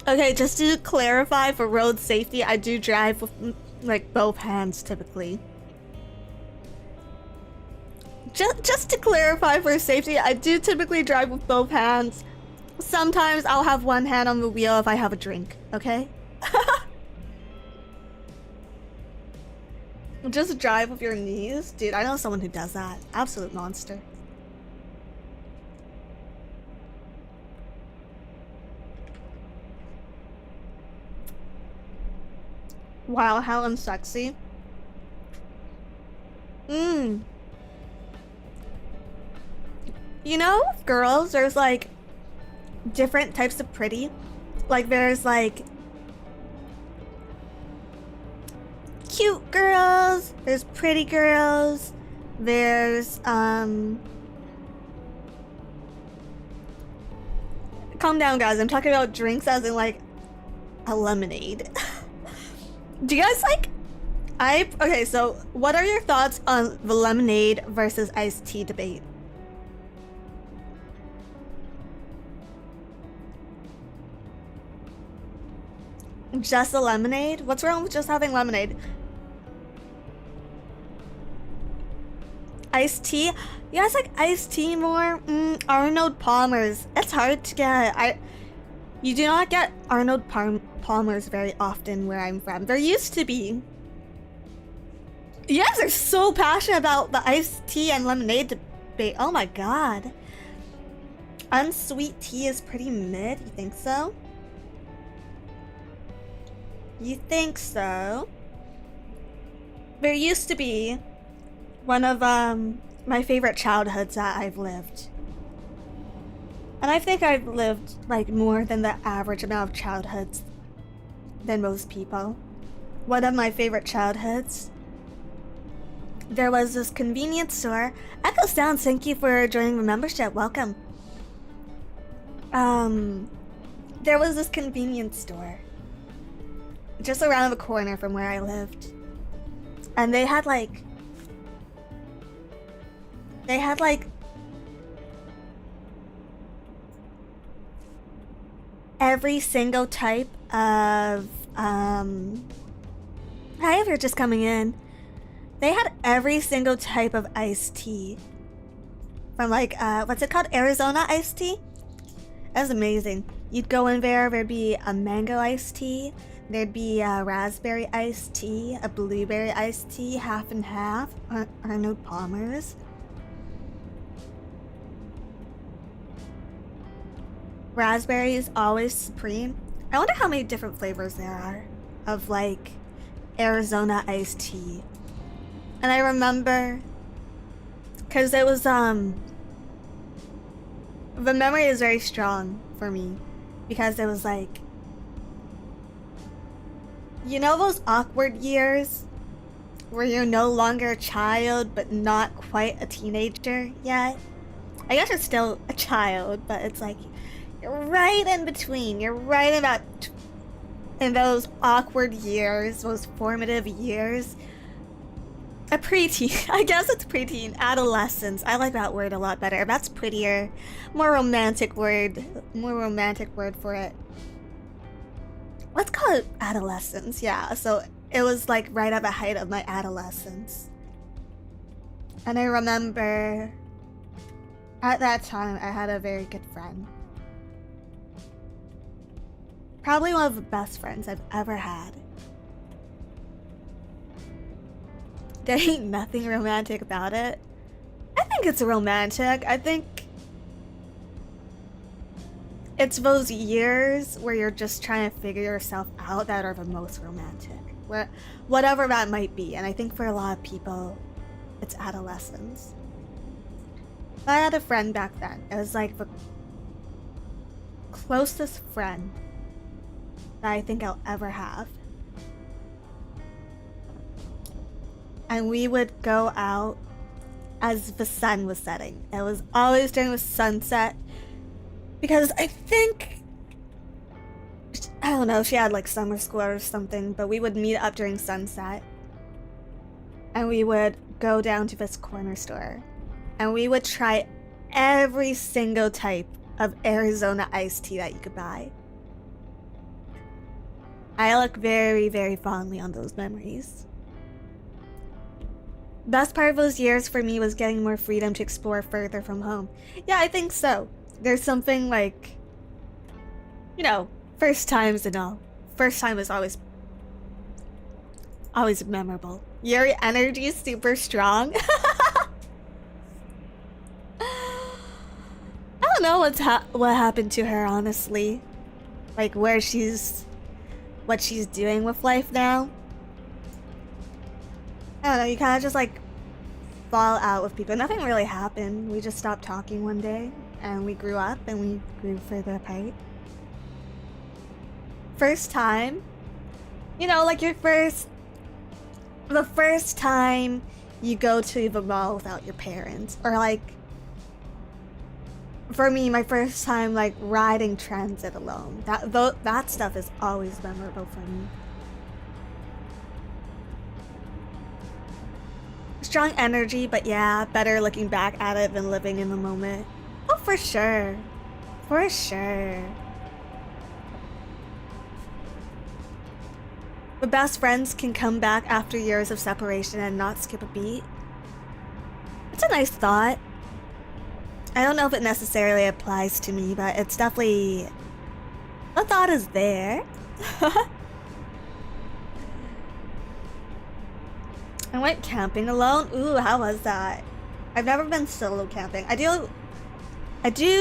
Okay, just to clarify for road safety, I do drive with like both hands typically. Just to clarify for safety, I do typically drive with both hands. Sometimes I'll have one hand on the wheel if I have a drink, okay? Just drive with your knees? Dude, I know someone who does that. Absolute monster. Wow, how unsexy. You know, girls, there's like different types of pretty. Like there's like cute girls, there's pretty girls, there's calm down guys, I'm talking about drinks as in like a lemonade. Do you guys like okay, so what are your thoughts on the lemonade versus iced tea debate? Just a lemonade? What's wrong with just having lemonade? Iced tea? You guys like iced tea more? Arnold Palmer's. It's hard to get. You do not get Arnold Palmer's very often where I'm from. There used to be. You guys are so passionate about the iced tea and lemonade debate. Oh my god. Unsweet tea is pretty mid. You think so? You think so? There used to be one of my favorite childhoods that I've lived. And I think I've lived like more than the average amount of childhoods than most people. One of my favorite childhoods there was this convenience store. Echo Sounds, thank you for joining the membership. Welcome. There was this convenience store just around the corner from where I lived. And they had like every single type of hi, if you're just coming in. They had every single type of iced tea. From like what's it called? Arizona iced tea? That was amazing. You'd go in there, there'd be a mango iced tea, there'd be a raspberry iced tea, a blueberry iced tea, half and half, Arnold Palmer's. Raspberry is always supreme. I wonder how many different flavors there are of like Arizona iced tea. And I remember, cause it was the memory is very strong for me, because it was like, you know those awkward years where you're no longer a child but not quite a teenager yet? I guess you're still a child, but it's like you're right in between. You're right about in those awkward years, those formative years. A preteen. I guess it's preteen. Adolescence. I like that word a lot better. That's prettier. More romantic word. More romantic word for it. Let's call it adolescence. Yeah, so it was like right at the height of my adolescence. And I remember at that time I had a very good friend. Probably one of the best friends I've ever had. There ain't nothing romantic about it. I think it's romantic. I think it's those years where you're just trying to figure yourself out that are the most romantic. Whatever that might be. And I think for a lot of people, it's adolescence. I had a friend back then. It was like the closest friend that I think I'll ever have. And we would go out as the sun was setting. It was always during the sunset, because I think, I don't know, she had like summer school or something, but we would meet up during sunset and we would go down to this corner store and we would try every single type of Arizona iced tea that you could buy. I look very, very fondly on those memories. Best part of those years for me was getting more freedom to explore further from home. Yeah, I think so. There's something like, you know, first times and all. First time is always memorable. Your energy is super strong. I don't know what happened to her, honestly. Like what she's doing with life now. I don't know, you kind of just like fall out with people. Nothing really happened. We just stopped talking one day and we grew up and we grew further apart. First time, you know, like the first time you go to the mall without your parents, or like for me, my first time like riding transit alone. That stuff is always memorable for me. Strong energy, but yeah, better looking back at it than living in the moment. Oh, for sure. For sure. The best friends can come back after years of separation and not skip a beat. It's a nice thought. I don't know if it necessarily applies to me, but it's definitely... the thought is there. I went camping alone. Ooh, how was that? I've never been solo camping. I do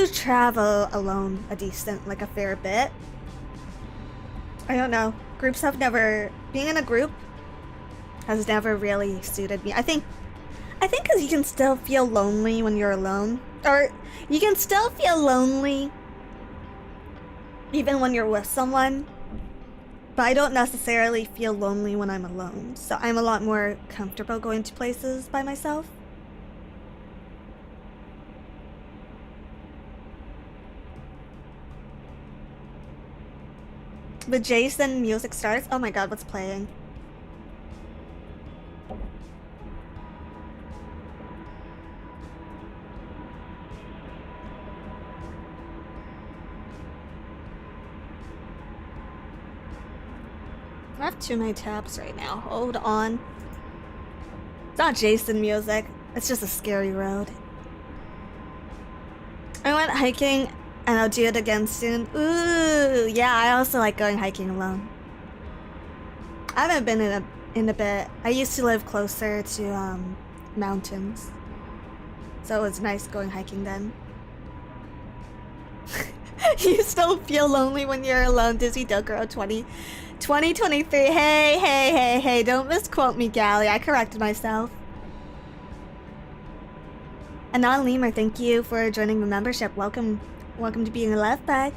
travel alone a fair bit. I don't know. Being in a group has never really suited me. I think because you can still feel lonely when you're alone. Or you can still feel lonely even when you're with someone. But I don't necessarily feel lonely when I'm alone, so I'm a lot more comfortable going to places by myself. The Jason music starts. Oh my god, what's playing? I have too many tabs right now. Hold on. It's not Jason music. It's just a scary road. I went hiking and I'll do it again soon. Ooh, yeah, I also like going hiking alone. I haven't been in a bit. I used to live closer to mountains. So it was nice going hiking then. You still feel lonely when you're alone, Dizzy Dokuro 2023. Hey, don't misquote me, Gally. I corrected myself. Anon Lemur, thank you for joining the membership. Welcome to being a left back.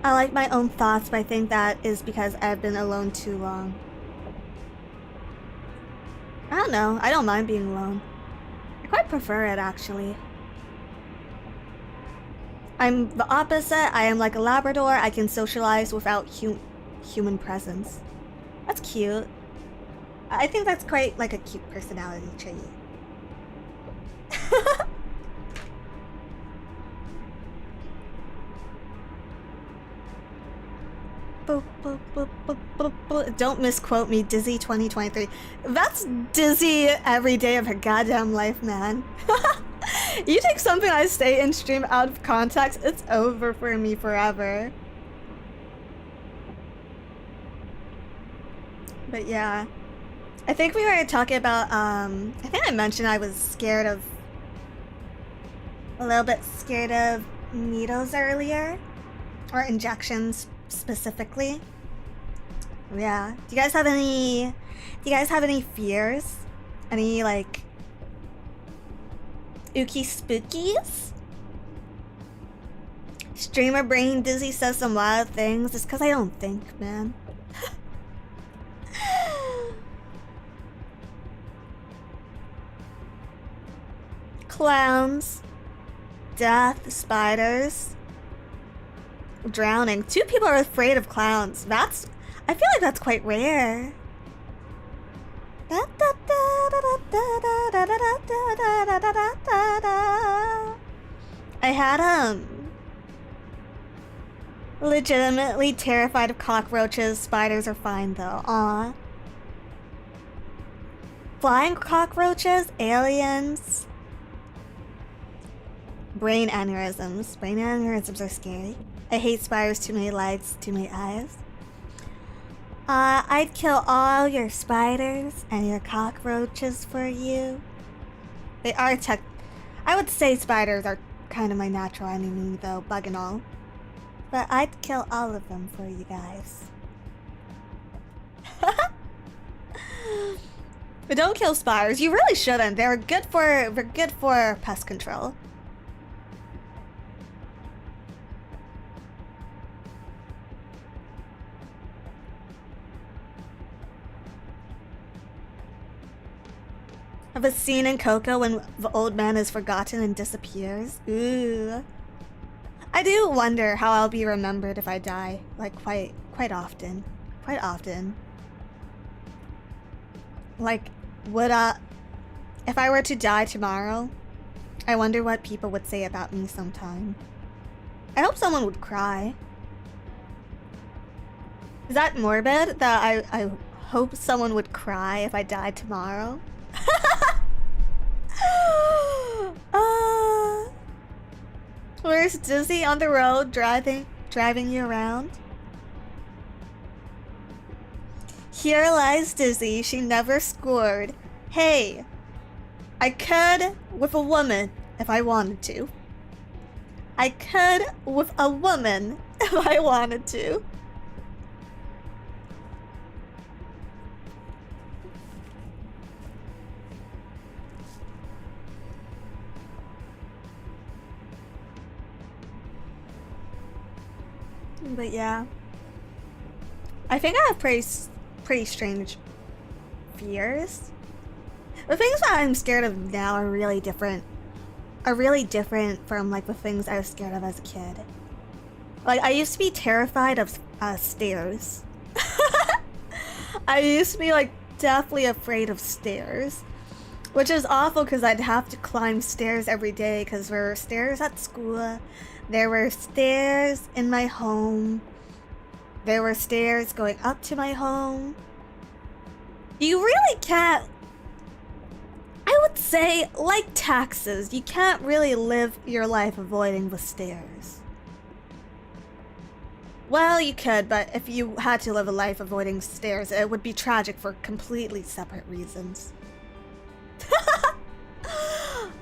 I like my own thoughts, but I think that is because I've been alone too long. I don't know. I don't mind being alone. I quite prefer it, actually. I'm the opposite. I am like a Labrador. I can socialize without human presence. That's cute. I think that's quite like a cute personality trait. Don't misquote me, Dizzy 2023. That's Dizzy every day of her goddamn life, man. You take something I say in stream out of context, it's over for me forever. But yeah. I think we were talking about, I think I mentioned I was scared of... a little bit scared of needles earlier. Or injections specifically. Yeah. Do you guys have any fears? Any, like... ookie spookies? Streamer brain Dizzy says some wild things. It's because I don't think, man. Clowns, death, spiders, drowning. 2 people are afraid of clowns. I feel like that's quite rare. I had legitimately terrified of cockroaches. Spiders are fine though. Aw. Flying cockroaches, aliens. Brain aneurysms. Brain aneurysms are scary. I hate spiders, too many lights, too many eyes. I'd kill all your spiders and your cockroaches for you. They are I would say spiders are kind of my natural enemy though, bug and all. But I'd kill all of them for you guys. But don't kill spiders. You really shouldn't. They're good for pest control. Have a scene in Coco when the old man is forgotten and disappears. Ooh. I do wonder how I'll be remembered if I die. Like quite often. Quite often. Like, if I were to die tomorrow, I wonder what people would say about me sometime. I hope someone would cry. Is that morbid? That I hope someone would cry if I died tomorrow? Where's Dizzy on the road driving you around? Here lies Dizzy, she never scored. Hey, I could with a woman if I wanted to. I could with a woman if I wanted to. But yeah. I think I have pretty strange fears. The things that I'm scared of now are really different. Are really different from like the things I was scared of as a kid. Like I used to be terrified of stairs. I used to be like deathly afraid of stairs. Which is awful because I'd have to climb stairs every day because there were stairs at school. There were stairs in my home. There were stairs going up to my home. You really can't... I would say, like taxes, you can't really live your life avoiding the stairs. Well, you could, but if you had to live a life avoiding stairs, it would be tragic for completely separate reasons.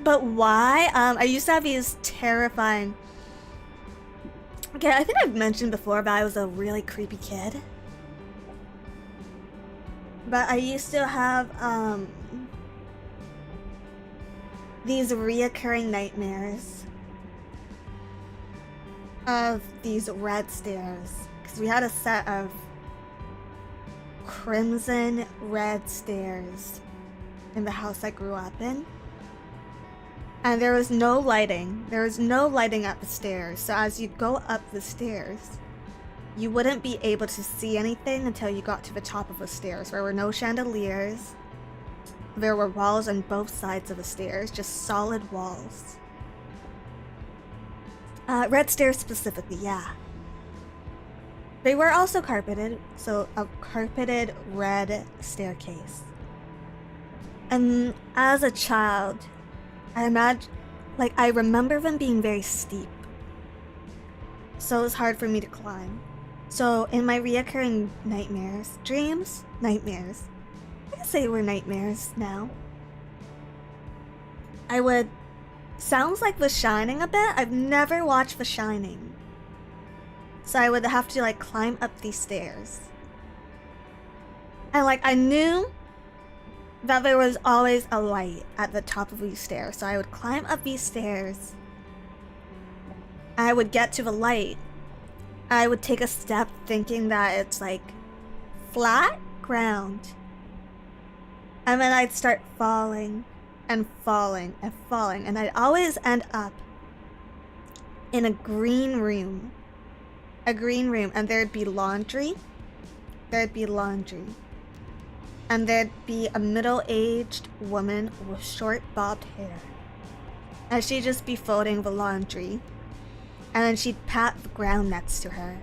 But why? I used to have these terrifying... Okay, I think I've mentioned before, but I was a really creepy kid. But I used to have, these reoccurring nightmares of these red stairs. Because we had a set of crimson red stairs in the house I grew up in. And there was no lighting. There was no lighting up the stairs. So as you go up the stairs, you wouldn't be able to see anything until you got to the top of the stairs. There were no chandeliers. There were walls on both sides of the stairs, just solid walls. Red stairs specifically, yeah. They were also carpeted, so a carpeted red staircase. And as a child, I remember them being very steep. So it was hard for me to climb. So in my reoccurring nightmares, nightmares, I can say were nightmares now. I would, sounds like The Shining a bit. I've never watched The Shining. So I would have to like climb up these stairs. And like I knew that there was always a light at the top of these stairs. So I would climb up these stairs. I would get to the light. I would take a step thinking that it's like flat ground. And then I'd start falling and falling and falling. And I'd always end up in a green room. A green room. And there'd be laundry. And there'd be a middle-aged woman with short bobbed hair. And she'd just be folding the laundry. And then she'd pat the ground next to her.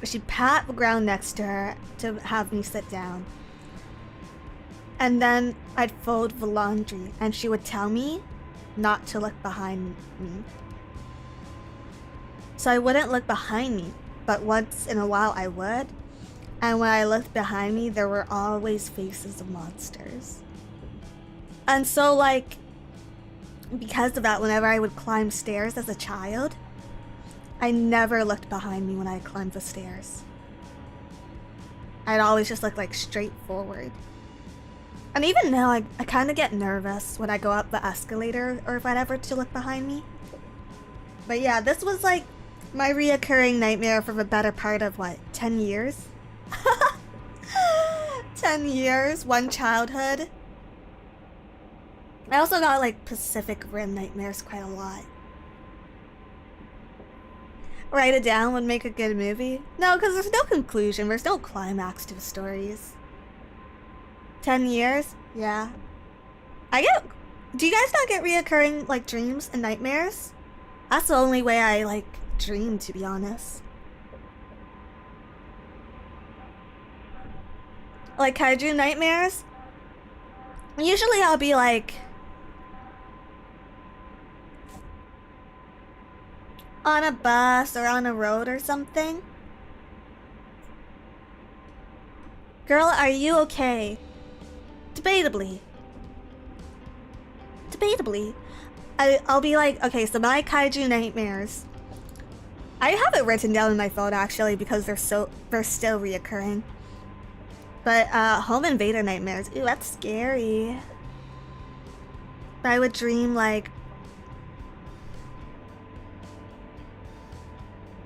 She'd pat the ground next to her to have me sit down. And then I'd fold the laundry and she would tell me not to look behind me. So I wouldn't look behind me, but once in a while I would. And when I looked behind me, there were always faces of monsters. And so like, because of that, whenever I would climb stairs as a child, I never looked behind me when I climbed the stairs. I'd always just look like straight forward. And even now, I kind of get nervous when I go up the escalator or whatever to look behind me. But yeah, this was like my reoccurring nightmare for the better part of what, 10 years? 10 years, one childhood. I also got like Pacific Rim nightmares quite a lot. Write it down would make a good movie? No, because there's no conclusion, there's no climax to the stories. 10 years? Yeah. Do you guys not get reoccurring like dreams and nightmares? That's the only way I like dream, to be honest. Like kaiju nightmares? Usually I'll be like on a bus or on a road or something. Girl, are you okay? Debatably. I'll be like, okay, so my kaiju nightmares. I have it written down in my phone actually because they're still reoccurring. But home invader nightmares, ooh, that's scary. But I would dream like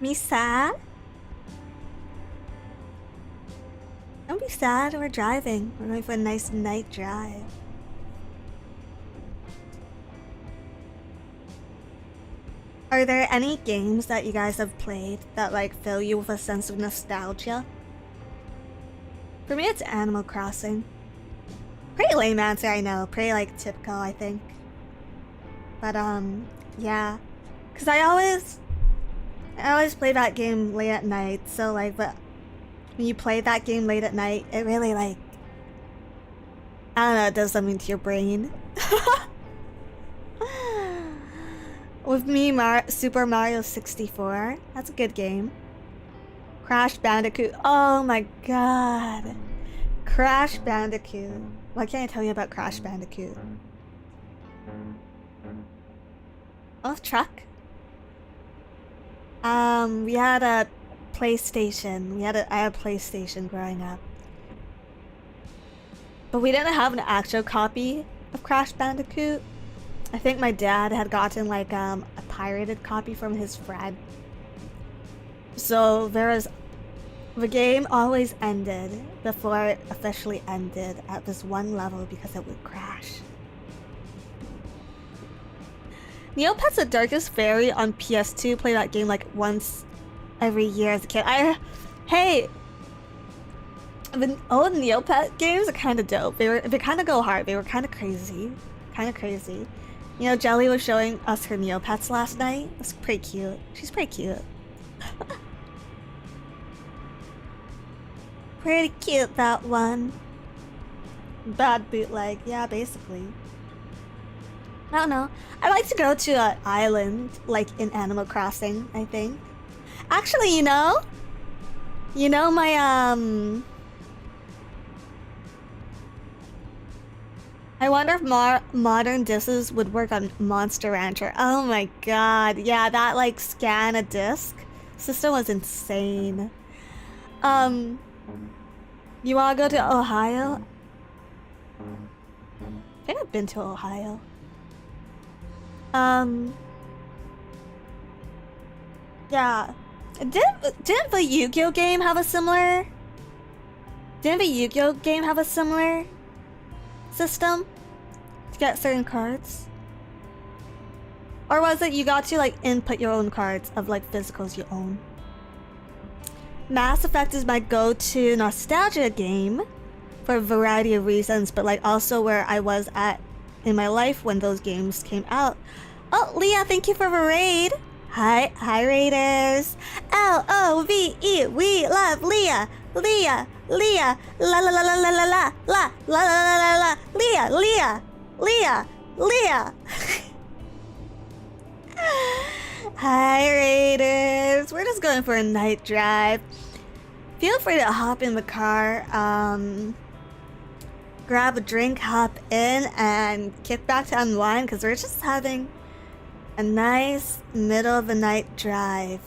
Me sad? Don't be sad, we're driving. We're going for a nice night drive. Are there any games that you guys have played that like fill you with a sense of nostalgia? For me, it's Animal Crossing. Pretty lame answer, I know. Pretty like typical, I think. But yeah. Cause I always play that game late at night, so like, but when you play that game late at night, it really like, I don't know, it does something to your brain. With me, Super Mario 64, that's a good game. Crash Bandicoot, oh my god. Crash Bandicoot. What can I tell you about Crash Bandicoot? Oh, truck? We had a PlayStation. I had a PlayStation growing up. But we didn't have an actual copy of Crash Bandicoot. I think my dad had gotten like a pirated copy from his friend. So the game always ended before it officially ended at this one level because it would crash. Neopets the Darkest Fairy on PS2. Play that game like once every year as a kid. Hey, the old Neopet games are kind of dope. They kind of go hard. They were kind of crazy. You know, Jelly was showing us her Neopets last night. That's pretty cute. She's pretty cute. Pretty cute, that one. Bad bootleg. Yeah, basically. I don't know. I like to go to an island, like in Animal Crossing, I think. Actually, you know my, I wonder if modern discs would work on Monster Rancher. Oh my god, yeah, that like scan a disc system was insane. You wanna go to Ohio? I think I've been to Ohio. Yeah. Didn't the Yu-Gi-Oh game have a similar? Didn't the Yu-Gi-Oh game have a similar system to get certain cards? Or was it you got to like input your own cards of like physicals you own? Mass Effect is my go-to nostalgia game for a variety of reasons, but like also where I was at in my life when those games came out. Oh, Leah, thank you for the raid. Hi, Raiders. L-O-V-E, we love Leah. Leah, la la la la la la la la la la la la Leah. Hi, Raiders. We're just going for a night drive. Feel free to hop in the car, grab a drink, hop in, and kick back to unwind because we're just having a nice middle of the night drive.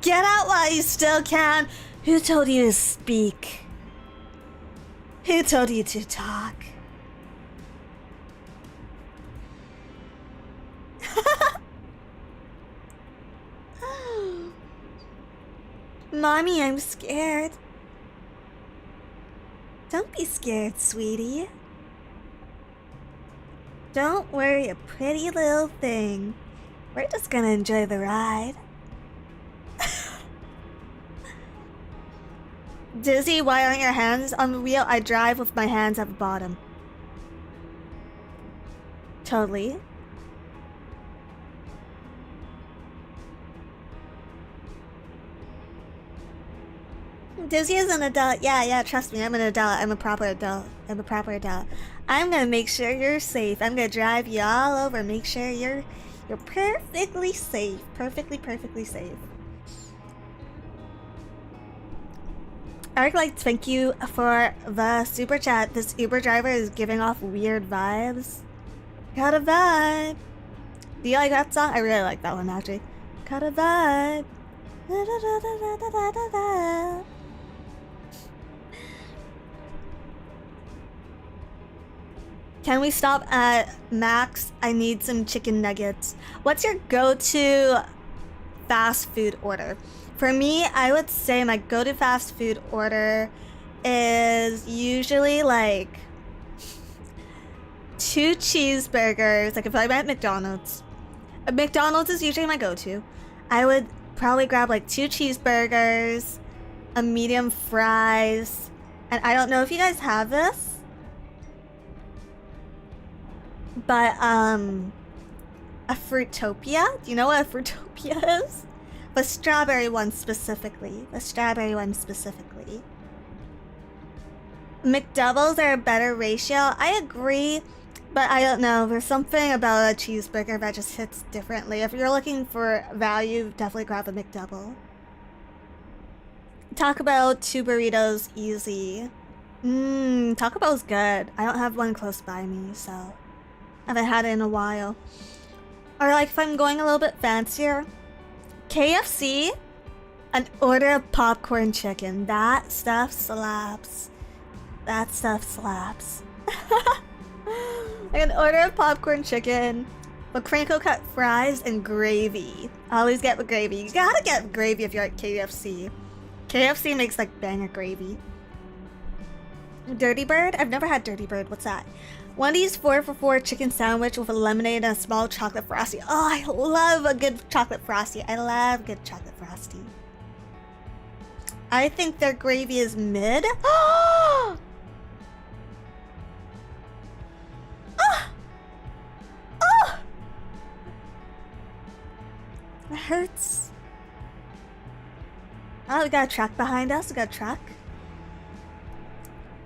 Get out while you still can. Who told you to speak? Who told you to talk? Mommy, I'm scared. Don't be scared, sweetie. Don't worry a pretty little thing. We're just gonna enjoy the ride. Dizzy, why aren't your hands on the wheel? I drive with my hands at the bottom. Totally. Dizzy is an adult. Yeah, trust me, I'm an adult. I'm a proper adult. I'm gonna make sure you're safe. I'm gonna drive you all over, make sure you're perfectly safe. Perfectly safe. Arc thank you for the super chat. This Uber driver is giving off weird vibes. Got a vibe. Do you like that song? I really like that one actually. Got a vibe. Da, da, da, da, da, da, da. Can we stop at Max? I need some chicken nuggets. What's your go-to fast food order? For me, I would say my go-to fast food order is usually like 2 cheeseburgers. Like if I'm at McDonald's. McDonald's is usually my go-to. I would probably grab like 2 cheeseburgers, a medium fries, and I don't know if you guys have this, but a Fruitopia. Do you know what a Fruitopia is? The strawberry one specifically. The strawberry one specifically. McDoubles are a better ratio. I agree, but I don't know. There's something about a cheeseburger that just hits differently. If you're looking for value, definitely grab a McDouble. Taco Bell, 2 burritos, easy. Taco Bell's good. I don't have one close by me, so I haven't had it in a while. Or like if I'm going a little bit fancier, KFC, an order of popcorn chicken. That stuff slaps. That stuff slaps. Like an order of popcorn chicken, with crinkle cut fries and gravy. I always get the gravy. You gotta get gravy if you're at KFC. KFC makes like banger gravy. Dirty Bird? I've never had Dirty Bird. What's that? Wendy's 4 for $4 chicken sandwich with a lemonade and a small chocolate frosty. Oh, I love a good chocolate frosty. I love good chocolate frosty. I think their gravy is mid. Oh! Oh! It hurts. Oh, we got a truck behind us. We got a truck.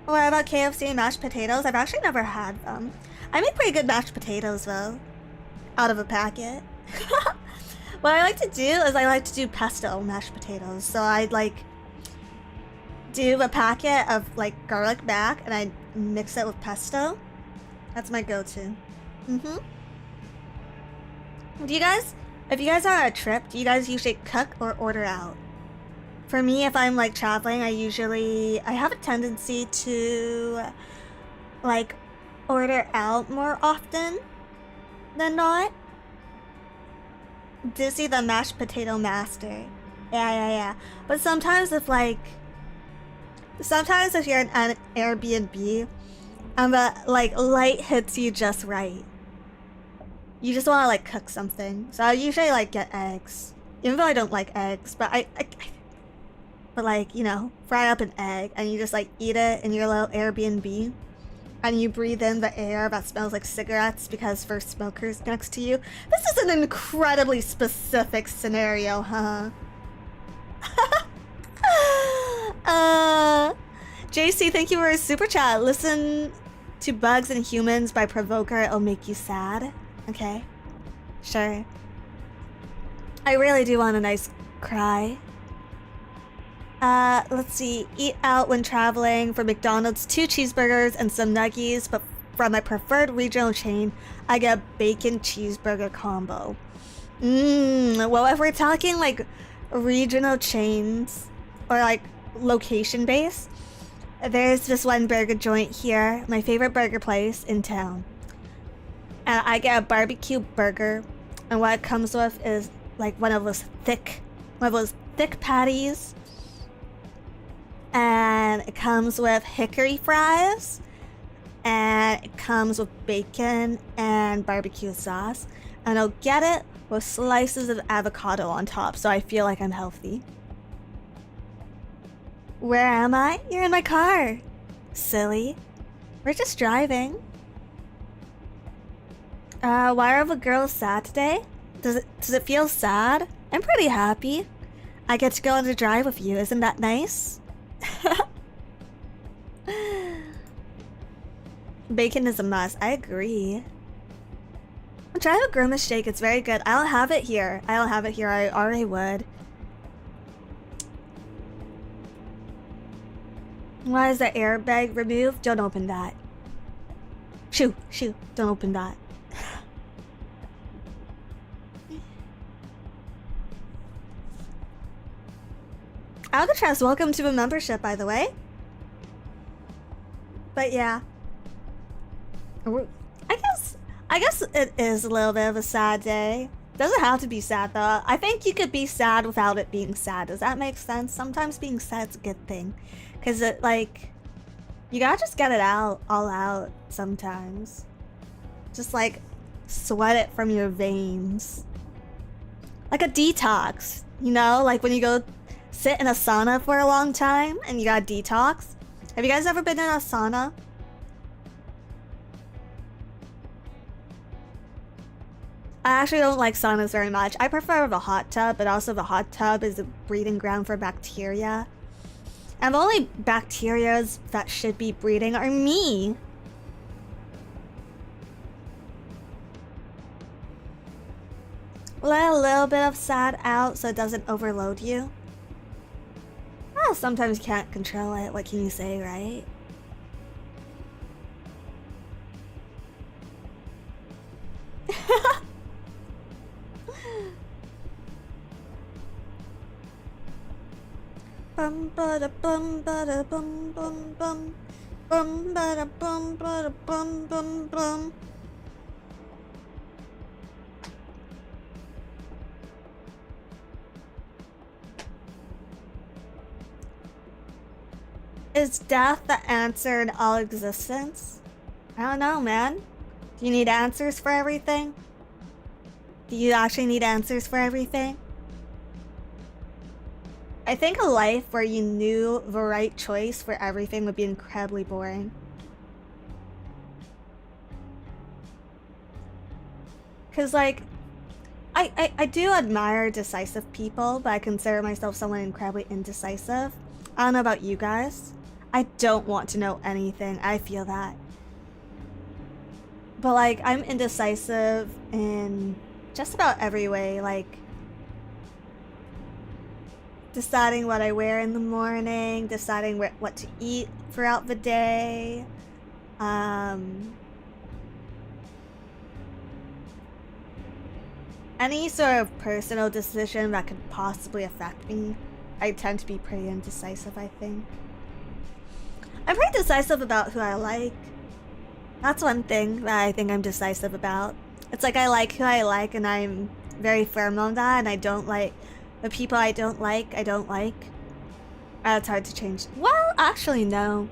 What about KFC mashed potatoes? I've actually never had them. I make pretty good mashed potatoes though. Out of a packet. What I like to do is I like to do pesto mashed potatoes. So I'd like do a packet of like garlic mac and I mix it with pesto. That's my go-to. Do you guys, if you guys are on a trip, do you guys usually cook or order out? For me, if I'm like traveling, I have a tendency to like order out more often than not. Dizzy the mashed potato master. Yeah. But sometimes if you're in an Airbnb and the like light hits you just right, you just want to like cook something. So I usually like get eggs, even though I don't like eggs. But but like, you know, fry up an egg and you just like eat it in your little Airbnb, and you breathe in the air that smells like cigarettes because there's smokers next to you. This is an incredibly specific scenario, huh? JC, thank you for a super chat. Listen to Bugs and Humans by Provoker. It'll make you sad. Okay, sure. I really do want a nice cry. Let's see. Eat out when traveling. For McDonald's, 2 cheeseburgers and some nuggies, but from my preferred regional chain, I get a bacon cheeseburger combo. Well, if we're talking like regional chains or like location based, there's this one burger joint here, my favorite burger place in town. And I get a barbecue burger, and what it comes with is like one of those thick patties. And it comes with hickory fries, and it comes with bacon and barbecue sauce, and I'll get it with slices of avocado on top, so I feel like I'm healthy. Where am I? You're in my car. Silly. We're just driving. Why are the girls sad today? Does it feel sad? I'm pretty happy. I get to go on the drive with you. Isn't that nice? Bacon is a must. I agree. Try a grimace shake. It's very good. I don't have it here. I already would. Why is the airbag removed? Don't open that. Shoo. Don't open that. Alcatraz, welcome to a membership, by the way. But yeah. I guess I guess it is a little bit of a sad day. Doesn't have to be sad though. I think you could be sad without it being sad. Does that make sense? Sometimes being sad's a good thing. Cause it like you gotta just get it out, all out sometimes. Just like sweat it from your veins. Like a detox, you know? Like when you go sit in a sauna for a long time and you gotta detox. Have you guys ever been in a sauna? I actually don't like saunas very much. I prefer the hot tub, but also the hot tub is a breeding ground for bacteria. And the only bacterias that should be breeding are me. Let a little bit of sad out so it doesn't overload you. Well, sometimes you can't control it. What can you say, right? Bum bada bum bada bum bum bum bum bada bum bada bum bum bum. Is death the answer in all existence? I don't know, man. Do you need answers for everything? Do you actually need answers for everything? I think a life where you knew the right choice for everything would be incredibly boring. Cause like, I do admire decisive people, but I consider myself someone incredibly indecisive. I don't know about you guys. I don't want to know anything. I feel that. But like, I'm indecisive in just about every way. Like, deciding what I wear in the morning, deciding what to eat throughout the day. Any sort of personal decision that could possibly affect me, I tend to be pretty indecisive, I think. I'm pretty decisive about who I like. That's one thing that I think I'm decisive about. It's like I like who I like and I'm very firm on that, and I don't like the people I don't like, I don't like. It's hard to change. Well, actually, no.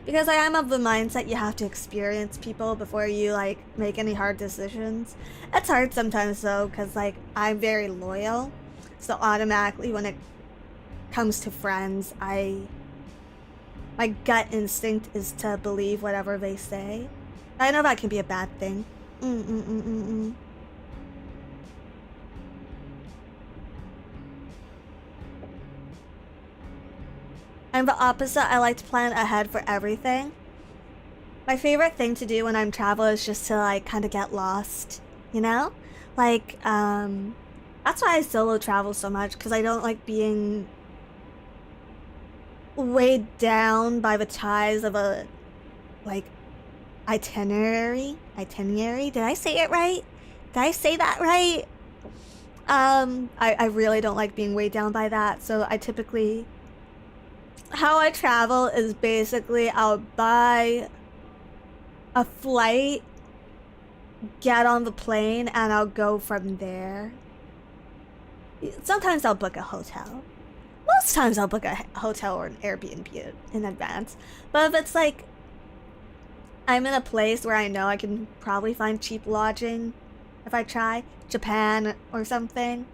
Because I am of the mindset you have to experience people before you, like, make any hard decisions. It's hard sometimes, though, because, like, I'm very loyal. So automatically, when it comes to friends, my gut instinct is to believe whatever they say. I know that can be a bad thing. I'm the opposite. I like to plan ahead for everything. My favorite thing to do when I'm traveling is just to like kind of get lost, you know? Like, that's why I solo travel so much, because I don't like being weighed down by the ties of a, like, itinerary. Did I say it right? Did I say that right? I really don't like being weighed down by that, so I typically... How I travel is basically I'll buy a flight, get on the plane, and I'll go from there. Sometimes I'll book a hotel. Most times I'll book a hotel or an Airbnb in advance. But if it's like I'm in a place where I know I can probably find cheap lodging if I try, Japan or something,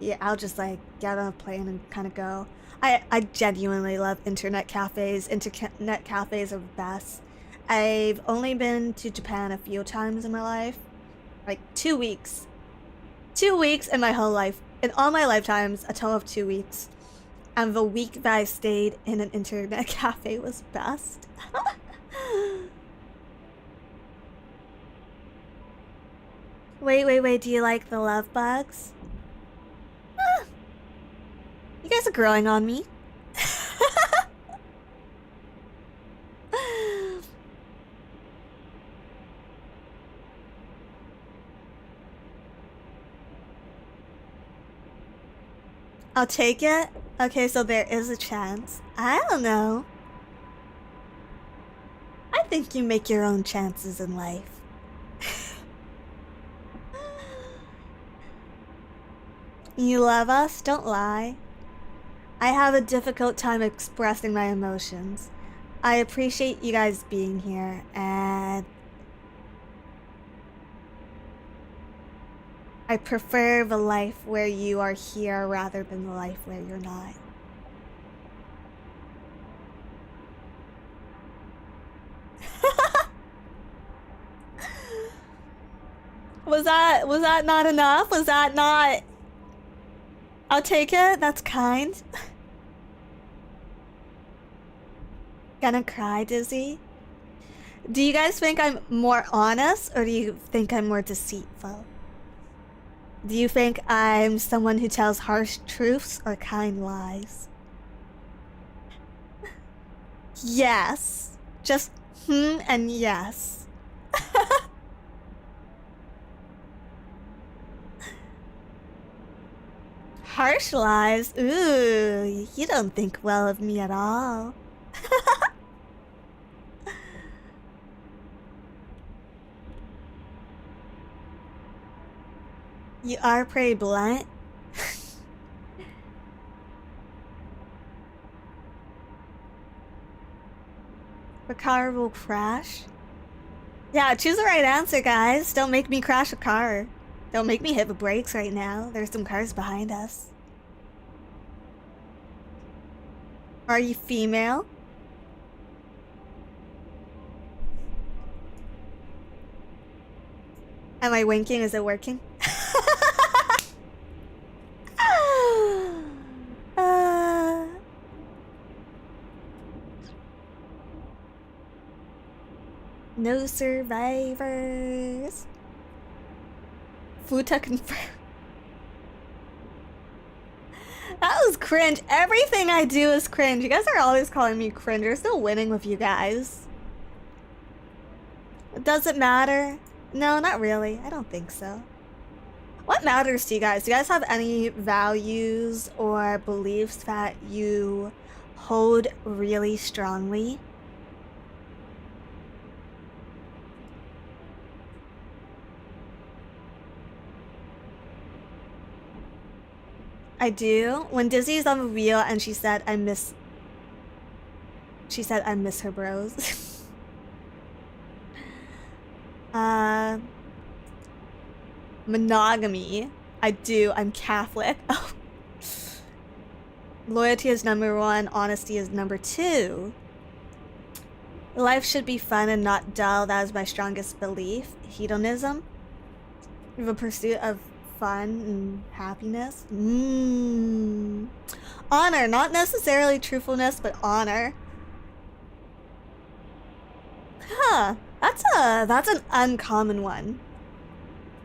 yeah, I'll just like get on a plane and kind of go. I genuinely love internet cafes. Internet cafes are the best. I've only been to Japan a few times in my life. Like 2 weeks. 2 weeks in my whole life. In all my lifetimes, a total of 2 weeks. And the week that I stayed in an internet cafe was best. Wait, do you like the love bugs? You guys are growing on me. I'll take it. Okay, so there is a chance. I don't know. I think you make your own chances in life. You love us? Don't lie. I have a difficult time expressing my emotions. I appreciate you guys being here, and I prefer the life where you are here rather than the life where you're not. Was that not enough? Was that not... I'll take it. That's kind. Gonna cry, Dizzy? Do you guys think I'm more honest, or do you think I'm more deceitful? Do you think I'm someone who tells harsh truths or kind lies? Yes. Just and yes. Harsh lies? Ooh, you don't think well of me at all. You are pretty blunt. The car will crash. Yeah, choose the right answer, guys. Don't make me crash a car. Don't make me hit the brakes right now. There's some cars behind us. Are you female? Am I winking? Is it working? No survivors. Futa confirmed. That was cringe. Everything I do is cringe. You guys are always calling me cringe. We're still winning with you guys. Does it matter? No, not really. I don't think so. What matters to you guys? Do you guys have any values or beliefs that you hold really strongly? I do. When Dizzy's on the wheel and she said I miss her bros. Monogamy. I do. I'm Catholic. Oh. Loyalty is number 1. Honesty is number 2. Life should be fun and not dull. That is my strongest belief. Hedonism. The pursuit of fun and happiness. Honor. Not necessarily truthfulness, but honor. Huh. That's an uncommon one.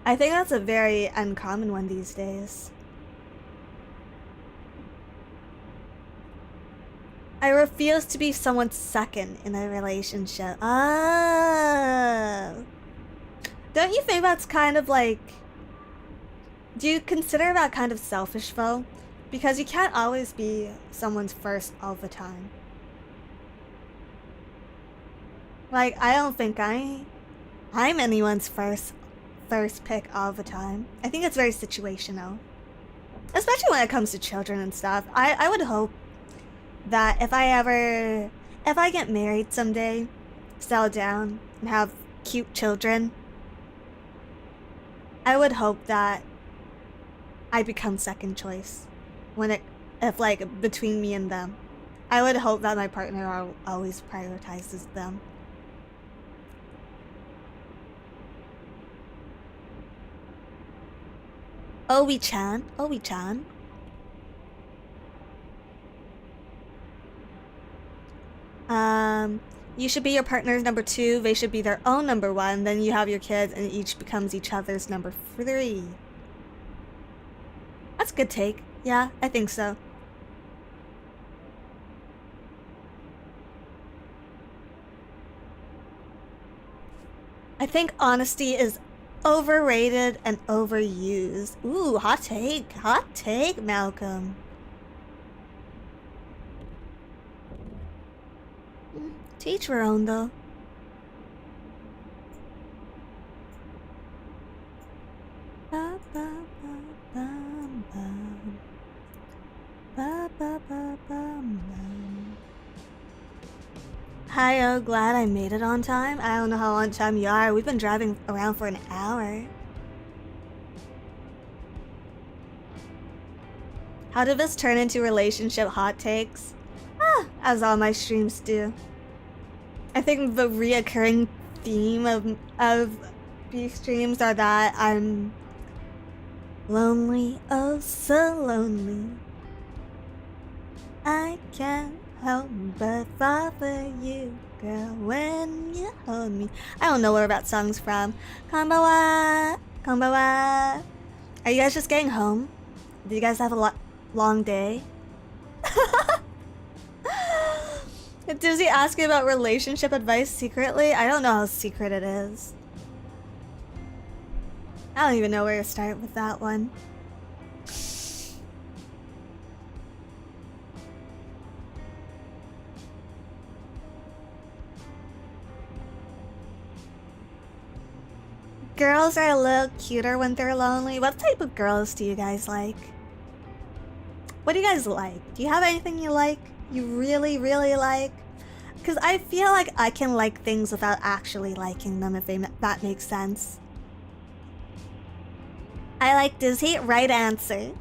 I think that's a very uncommon one these days. I refuse to be someone's second in a relationship. Oh. Don't you think that's kind of like... Do you consider that kind of selfish though? Because you can't always be someone's first all the time. Like, I don't think I'm anyone's first pick all the time. I think it's very situational. Especially when it comes to children and stuff. I would hope that if I get married someday, settle down, and have cute children, I would hope that I become second choice if like between me and them. I would hope that my partner always prioritizes them. Owi-chan. You should be your partner's number 2. They should be their own number 1. Then you have your kids and each becomes each other's number 3. That's a good take. Yeah, I think so. I think honesty is overrated and overused. Ooh, hot take. Hot take, Malcolm. To each their own, though. Hi, oh, glad I made it on time. I don't know how on time you are. We've been driving around for an hour. How did this turn into relationship hot takes? As all my streams do. I think the reoccurring theme of these streams are that I'm lonely, oh so lonely. I can't help but fall for you, girl, when you hold me. I don't know where that song's from. Konbawa, konbawa. Are you guys just getting home? Did you guys have a long day? Does he ask you about relationship advice secretly? I don't know how secret it is. I don't even know where to start with that one. Girls are a little cuter when they're lonely. What type of girls do you guys like? What do you guys like? Do you have anything you like? You really, really like? Because I feel like I can like things without actually liking them, if that makes sense. I like Disney. Right answer.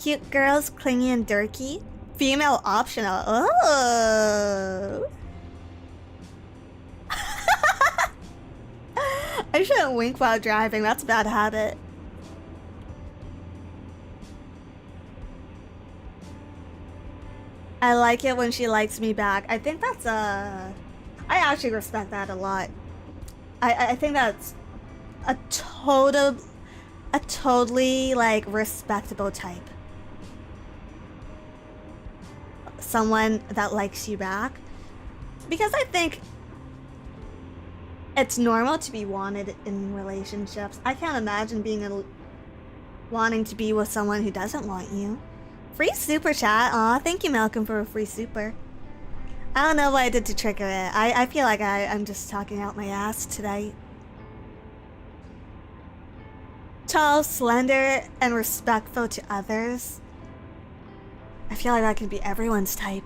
Cute girls, clingy and dorky. Female optional. Oh. I shouldn't wink while driving. That's a bad habit. I like it when she likes me back. I think that's I actually respect that a lot. I think that's a totally like respectable type. Someone that likes you back. Because I think it's normal to be wanted in relationships. I can't imagine wanting to be with someone who doesn't want you. Free super chat. Aw, thank you, Malcolm, for a free super. I don't know what I did to trigger it. I feel like I'm just talking out my ass tonight. Tall, slender, and respectful to others. I feel like that could be everyone's type.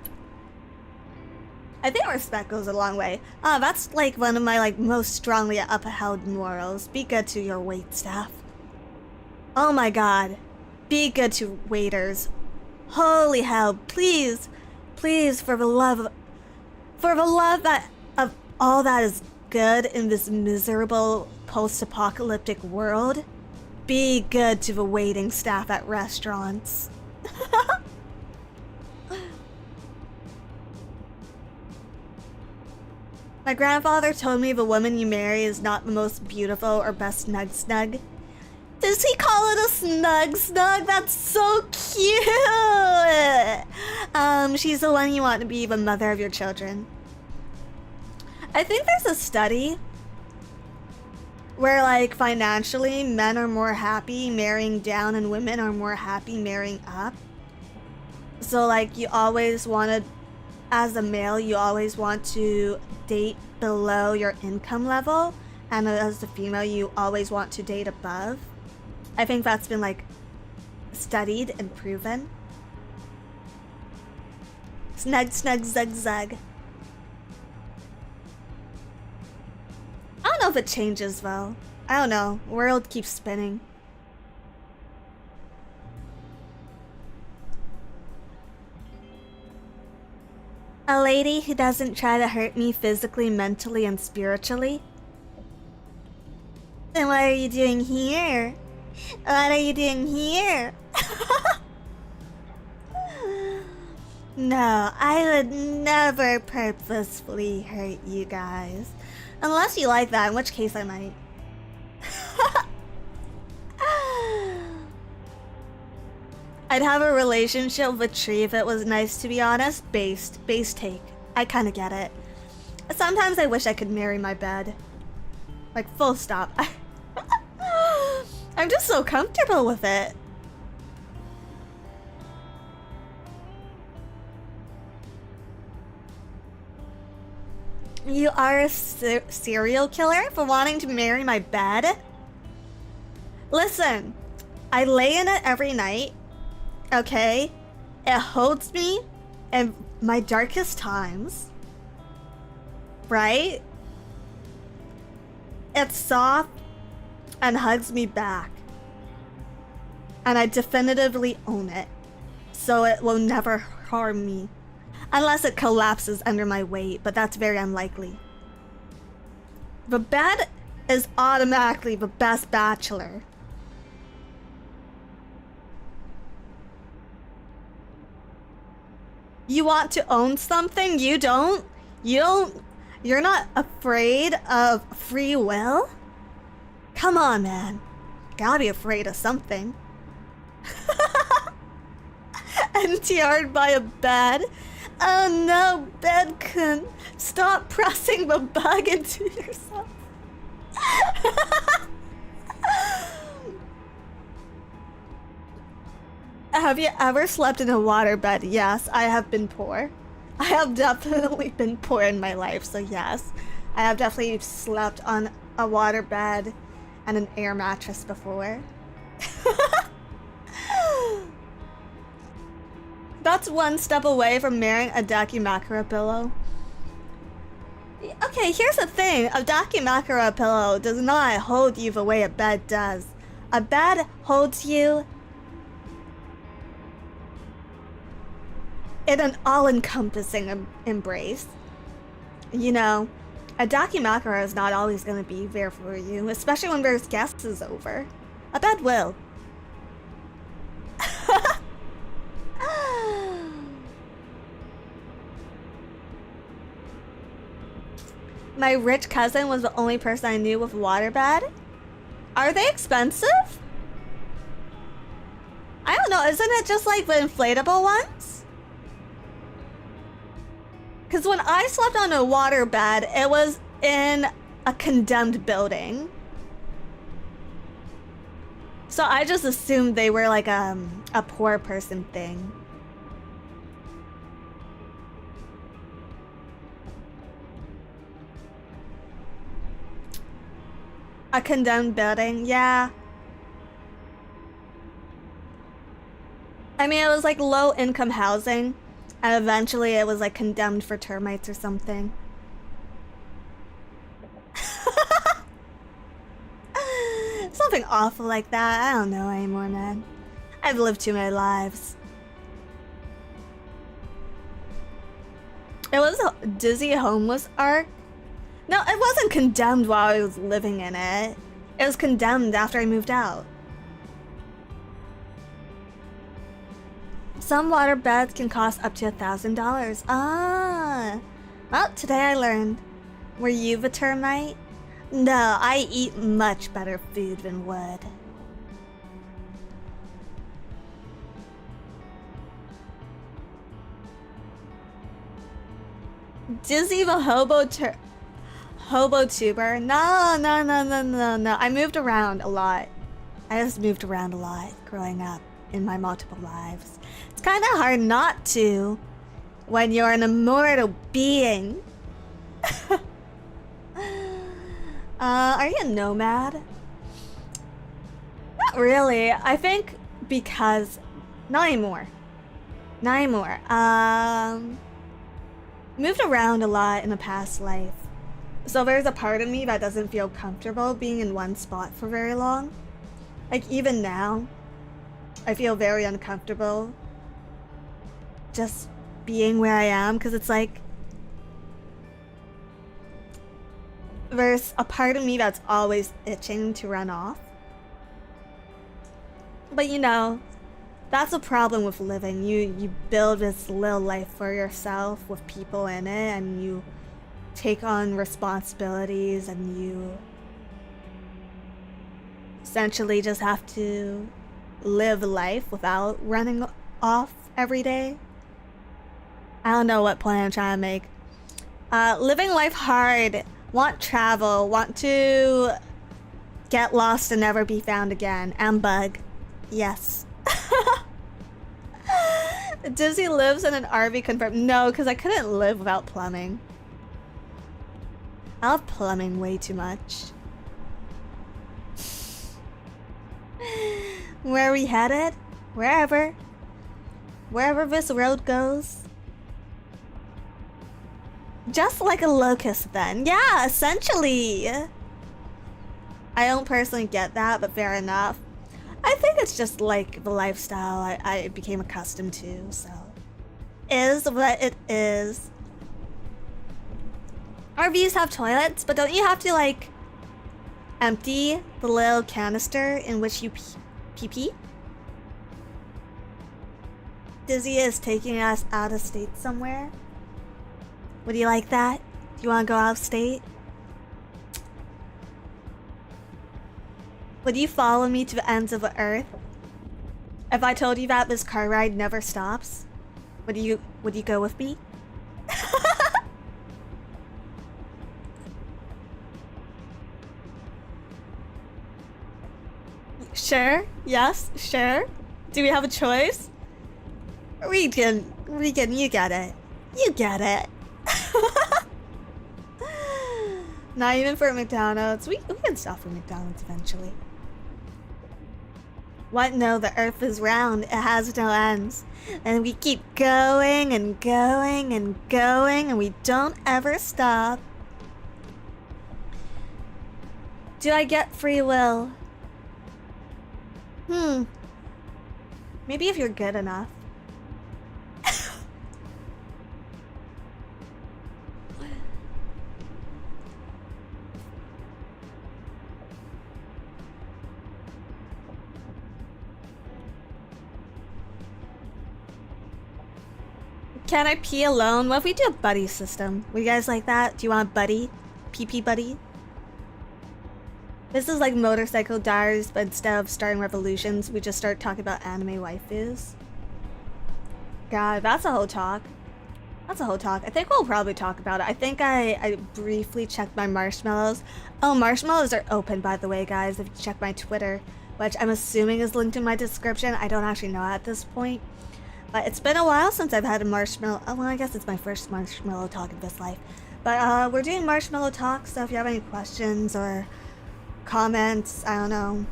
I think respect goes a long way. That's like one of my most strongly upheld morals. Be good to your wait staff. Oh my god. Be good to waiters. Holy hell, please, please, for the love that of all that is good in this miserable post-apocalyptic world, be good to the waiting staff at restaurants. My grandfather told me the woman you marry is not the most beautiful or best snug. Does he call it a snug? That's so cute! She's the one you want to be the mother of your children. I think there's a study where financially men are more happy marrying down and women are more happy marrying up. So you always wanted, as a male, you always want to date below your income level, and as a female you always want to date above. I think that's been studied and proven. Snug, zug, zug. I don't know if it changes though. I don't know. World keeps spinning. A lady who doesn't try to hurt me physically, mentally, and spiritually. Then what are you doing here? What are you doing here? No, I would never purposefully hurt you guys. Unless you like that, in which case I might. I'd have a relationship with a tree if it was nice, to be honest. Base take. I kinda get it. Sometimes I wish I could marry my bed. Full stop. I'm just so comfortable with it. You are a serial killer for wanting to marry my bed? Listen, I lay in it every night, okay? It holds me in my darkest times, right? It's soft and hugs me back. And I definitively own it, so it will never harm me. Unless it collapses under my weight, but that's very unlikely. The bed is automatically the best bachelor. You want to own something? You don't? You're not afraid of free will? Come on, man. Gotta be afraid of something. NTR'd by a bed? Oh no, bedkun. Stop pressing the bug into yourself. Have you ever slept in a waterbed? Yes, I have been poor. I have definitely been poor in my life, so yes. I have definitely slept on a waterbed and an air mattress before. That's one step away from marrying a Dakimakura pillow. Okay, here's the thing. A Dakimakura pillow does not hold you the way a bed does. A bed holds you in an all-encompassing embrace. You know, a Dakimakura is not always going to be there for you, especially when there's guests over. A bed will. My rich cousin was the only person I knew with a waterbed. Are they expensive? I don't know, isn't it just like the inflatable ones? Because when I slept on a waterbed, it was in a condemned building. So I just assumed they were like a poor person thing. A condemned building, yeah. I mean, it was like low income housing, and eventually it was like condemned for termites or something. Something awful like that. I don't know anymore, man. I've lived too many lives. It was a Dizzy homeless arc. No, it wasn't condemned while I was living in it. It was condemned after I moved out. Some water beds can cost up to $1,000. Ah. Well, today I learned. Were you the termite? No, I eat much better food than wood. Dizzy the hobo tuber? No. I moved around a lot. I just moved around a lot growing up in my multiple lives. It's kind of hard not to when you're an immortal being. Are you a nomad? Not really. I think because... Not anymore. Moved around a lot in a past life. So there's a part of me that doesn't feel comfortable being in one spot for very long. Like even now, I feel very uncomfortable just being where I am, because it's like there's a part of me that's always itching to run off. But you know, that's a problem with living. You build this little life for yourself with people in it, and you take on responsibilities, and you essentially just have to live life without running off every day. I don't know what point I'm trying to make. Living life hard. Want travel. Want to get lost and never be found again. And bug. Yes. Dizzy lives in an RV confirmed. No, because I couldn't live without plumbing. I love plumbing way too much. Where are we headed? Wherever. Wherever this road goes. Just like a locust then. Yeah, essentially. I don't personally get that, but fair enough. I think it's just like the lifestyle I became accustomed to, so. Is what it is. RVs have toilets, but don't you have to like empty the little canister in which you pee? Dizzy is taking us out of state somewhere. Would you like that? Do you want to go out of state? Would you follow me to the ends of the earth? If I told you that this car ride never stops, would you go with me? Sure. Yes. Sure. Do we have a choice? Regan, you get it. You get it. Not even for McDonald's. We can stop for McDonald's eventually. What? No, the earth is round. It has no ends. And we keep going and going and going, and we don't ever stop. Do I get free will? Maybe if you're good enough. Can I pee alone? What if we do a buddy system? Would you guys like that? Do you want a buddy? PP buddy? This is like Motorcycle Diaries, but instead of starting revolutions, we just start talking about anime waifus. God, that's a whole talk. That's a whole talk. I think we'll probably talk about it. I think I briefly checked my marshmallows. Oh, marshmallows are open, by the way, guys, if you check my Twitter, which I'm assuming is linked in my description. I don't actually know at this point. But it's been a while since I've had a marshmallow. Oh, well, I guess it's my first marshmallow talk in this life. But we're doing marshmallow talk, so if you have any questions or comments, I don't know,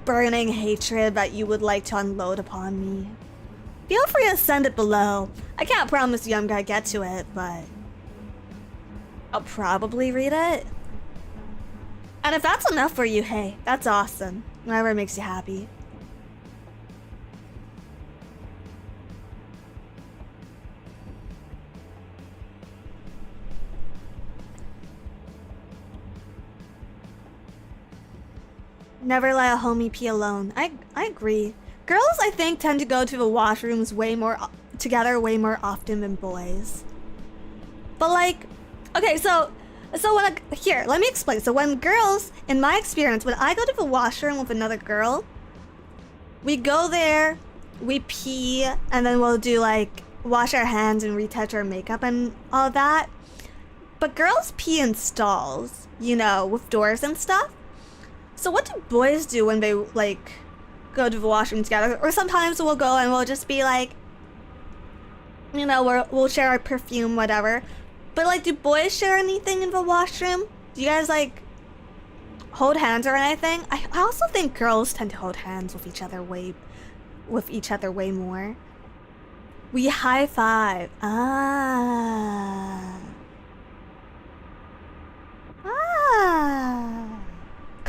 burning hatred that you would like to unload upon me, feel free to send it below. I can't promise you I'm gonna get to it, but I'll probably read it. And if that's enough for you, hey, that's awesome. Whatever makes you happy. Never let a homie pee alone. I agree. Girls, I think, tend to go to the washrooms way more often than boys. But like, okay, so when here, let me explain. So when girls, in my experience, when I go to the washroom with another girl, we go there, we pee, and then we'll do like wash our hands and retouch our makeup and all that. But girls pee in stalls, you know, with doors and stuff. So what do boys do when they like go to the washroom together? Or sometimes we'll go and we'll just be like, you know, we'll share our perfume, whatever. But like, do boys share anything in the washroom? Do you guys like hold hands or anything? I also think girls tend to hold hands with each other way more. We high five.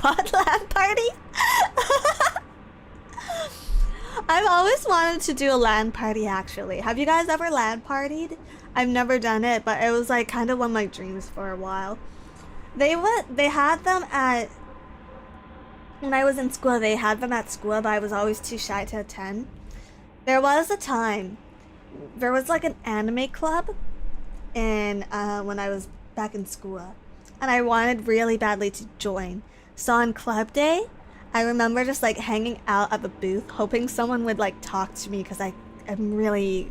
God, LAN party? I've always wanted to do a LAN party, actually. Have you guys ever LAN partied? I've never done it, but it was like kind of one of my dreams for a while. They had them at, when I was in school, they had them at school, but I was always too shy to attend. There was a time, there was like an anime club in, when I was back in school, and I wanted really badly to join. So on club day, I remember just like hanging out at the booth, hoping someone would like talk to me because I'm really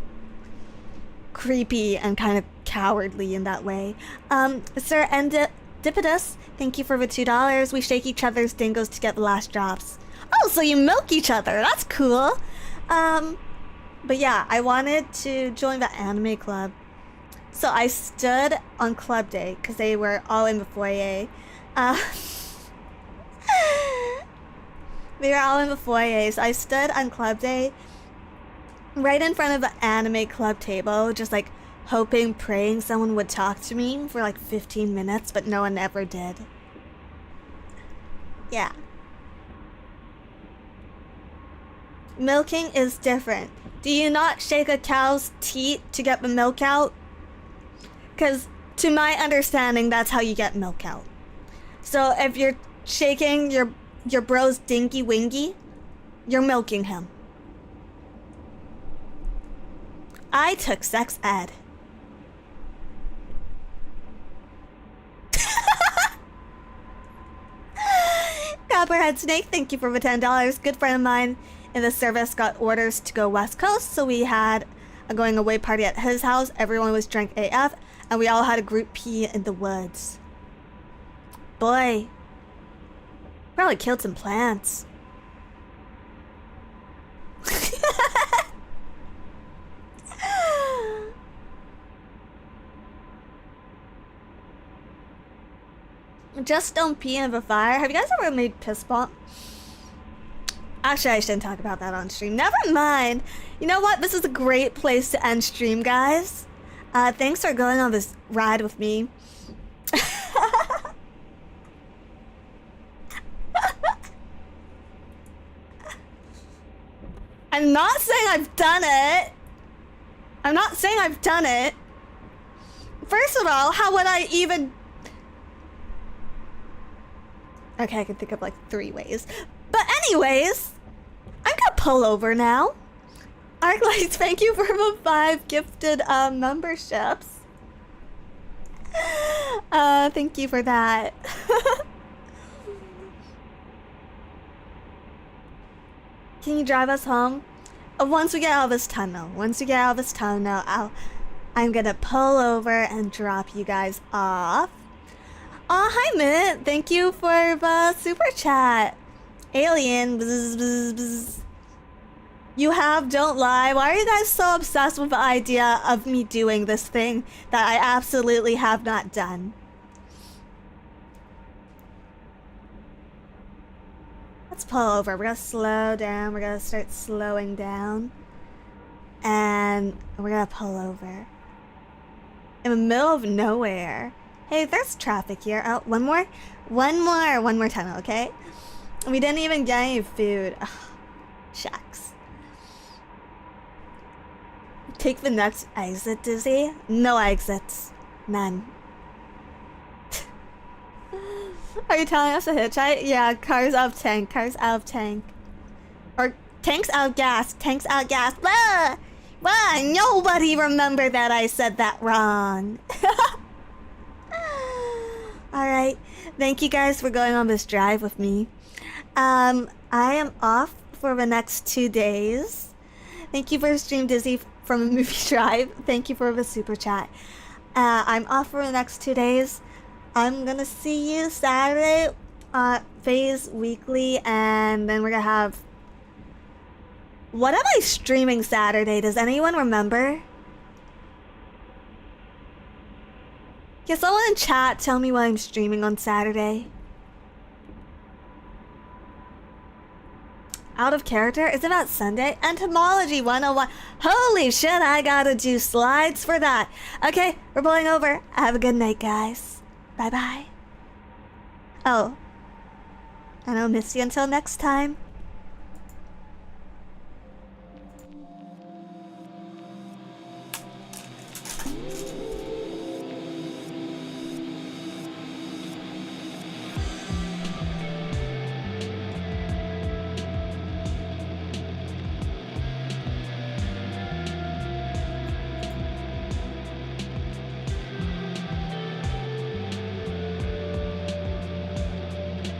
creepy and kind of cowardly in that way. Sir Endipidus, thank you for the $2. We shake each other's dingoes to get the last drops. Oh, so you milk each other. That's cool. But yeah, I wanted to join the anime club. So I stood on club day because they were all in the foyer. We were all in the foyer, so I stood on club day right in front of the anime club table, just like hoping, praying someone would talk to me for like 15 minutes, but no one ever did. Yeah. Milking is different. Do you not shake a cow's teat to get the milk out? Because to my understanding, that's how you get milk out. So if you're shaking your bro's dinky wingy, you're milking him. I took sex ed. Copperhead Snake, thank you for the $10. Good friend of mine in the service got orders to go West Coast, so we had a going away party at his house. Everyone was drunk AF, and we all had a group pee in the woods. Boy, probably killed some plants. Just don't pee in the fire. Have you guys ever made piss bomb? Actually, I shouldn't talk about that on stream. Never mind. You know what? This is a great place to end stream, guys. Thanks for going on this ride with me. I'm not saying I've done it. I'm not saying I've done it. First of all, how would I even... Okay, I can think of like 3 ways. But anyways, I'm gonna pull over now. Arclights, thank you for the 5 gifted memberships. Thank you for that. Can you drive us home? Once we get out of this tunnel. I'm gonna pull over and drop you guys off. Oh, hi, Mint. Thank you for the super chat. Alien. Bzz, bzz, bzz. You have, don't lie. Why are you guys so obsessed with the idea of me doing this thing that I absolutely have not done? Let's pull over. We're gonna slow down. We're gonna start slowing down. And we're gonna pull over. In the middle of nowhere. Hey, there's traffic here. Oh, one more tunnel, okay? We didn't even get any food. Ugh, shucks. Take the next exit, Dizzy. No exits. None. Are you telling us to hitchhike? Yeah, cars out of tank. Or tanks out gas. Blah! Blah! Nobody remember that I said that wrong. Alright, thank you guys for going on this drive with me. I am off for the next 2 days. Thank you for Stream Dizzy from a movie drive. Thank you for the super chat. I'm off for the next 2 days. I'm gonna see you Saturday, Phase Weekly, and then we're gonna have... What am I streaming Saturday? Does anyone remember? Can someone in chat tell me what I'm streaming on Saturday? Out of character? Isn't that Sunday? Entomology 101. Holy shit, I gotta do slides for that. Okay, we're pulling over. Have a good night, guys. Bye-bye. Oh. And I'll miss you until next time.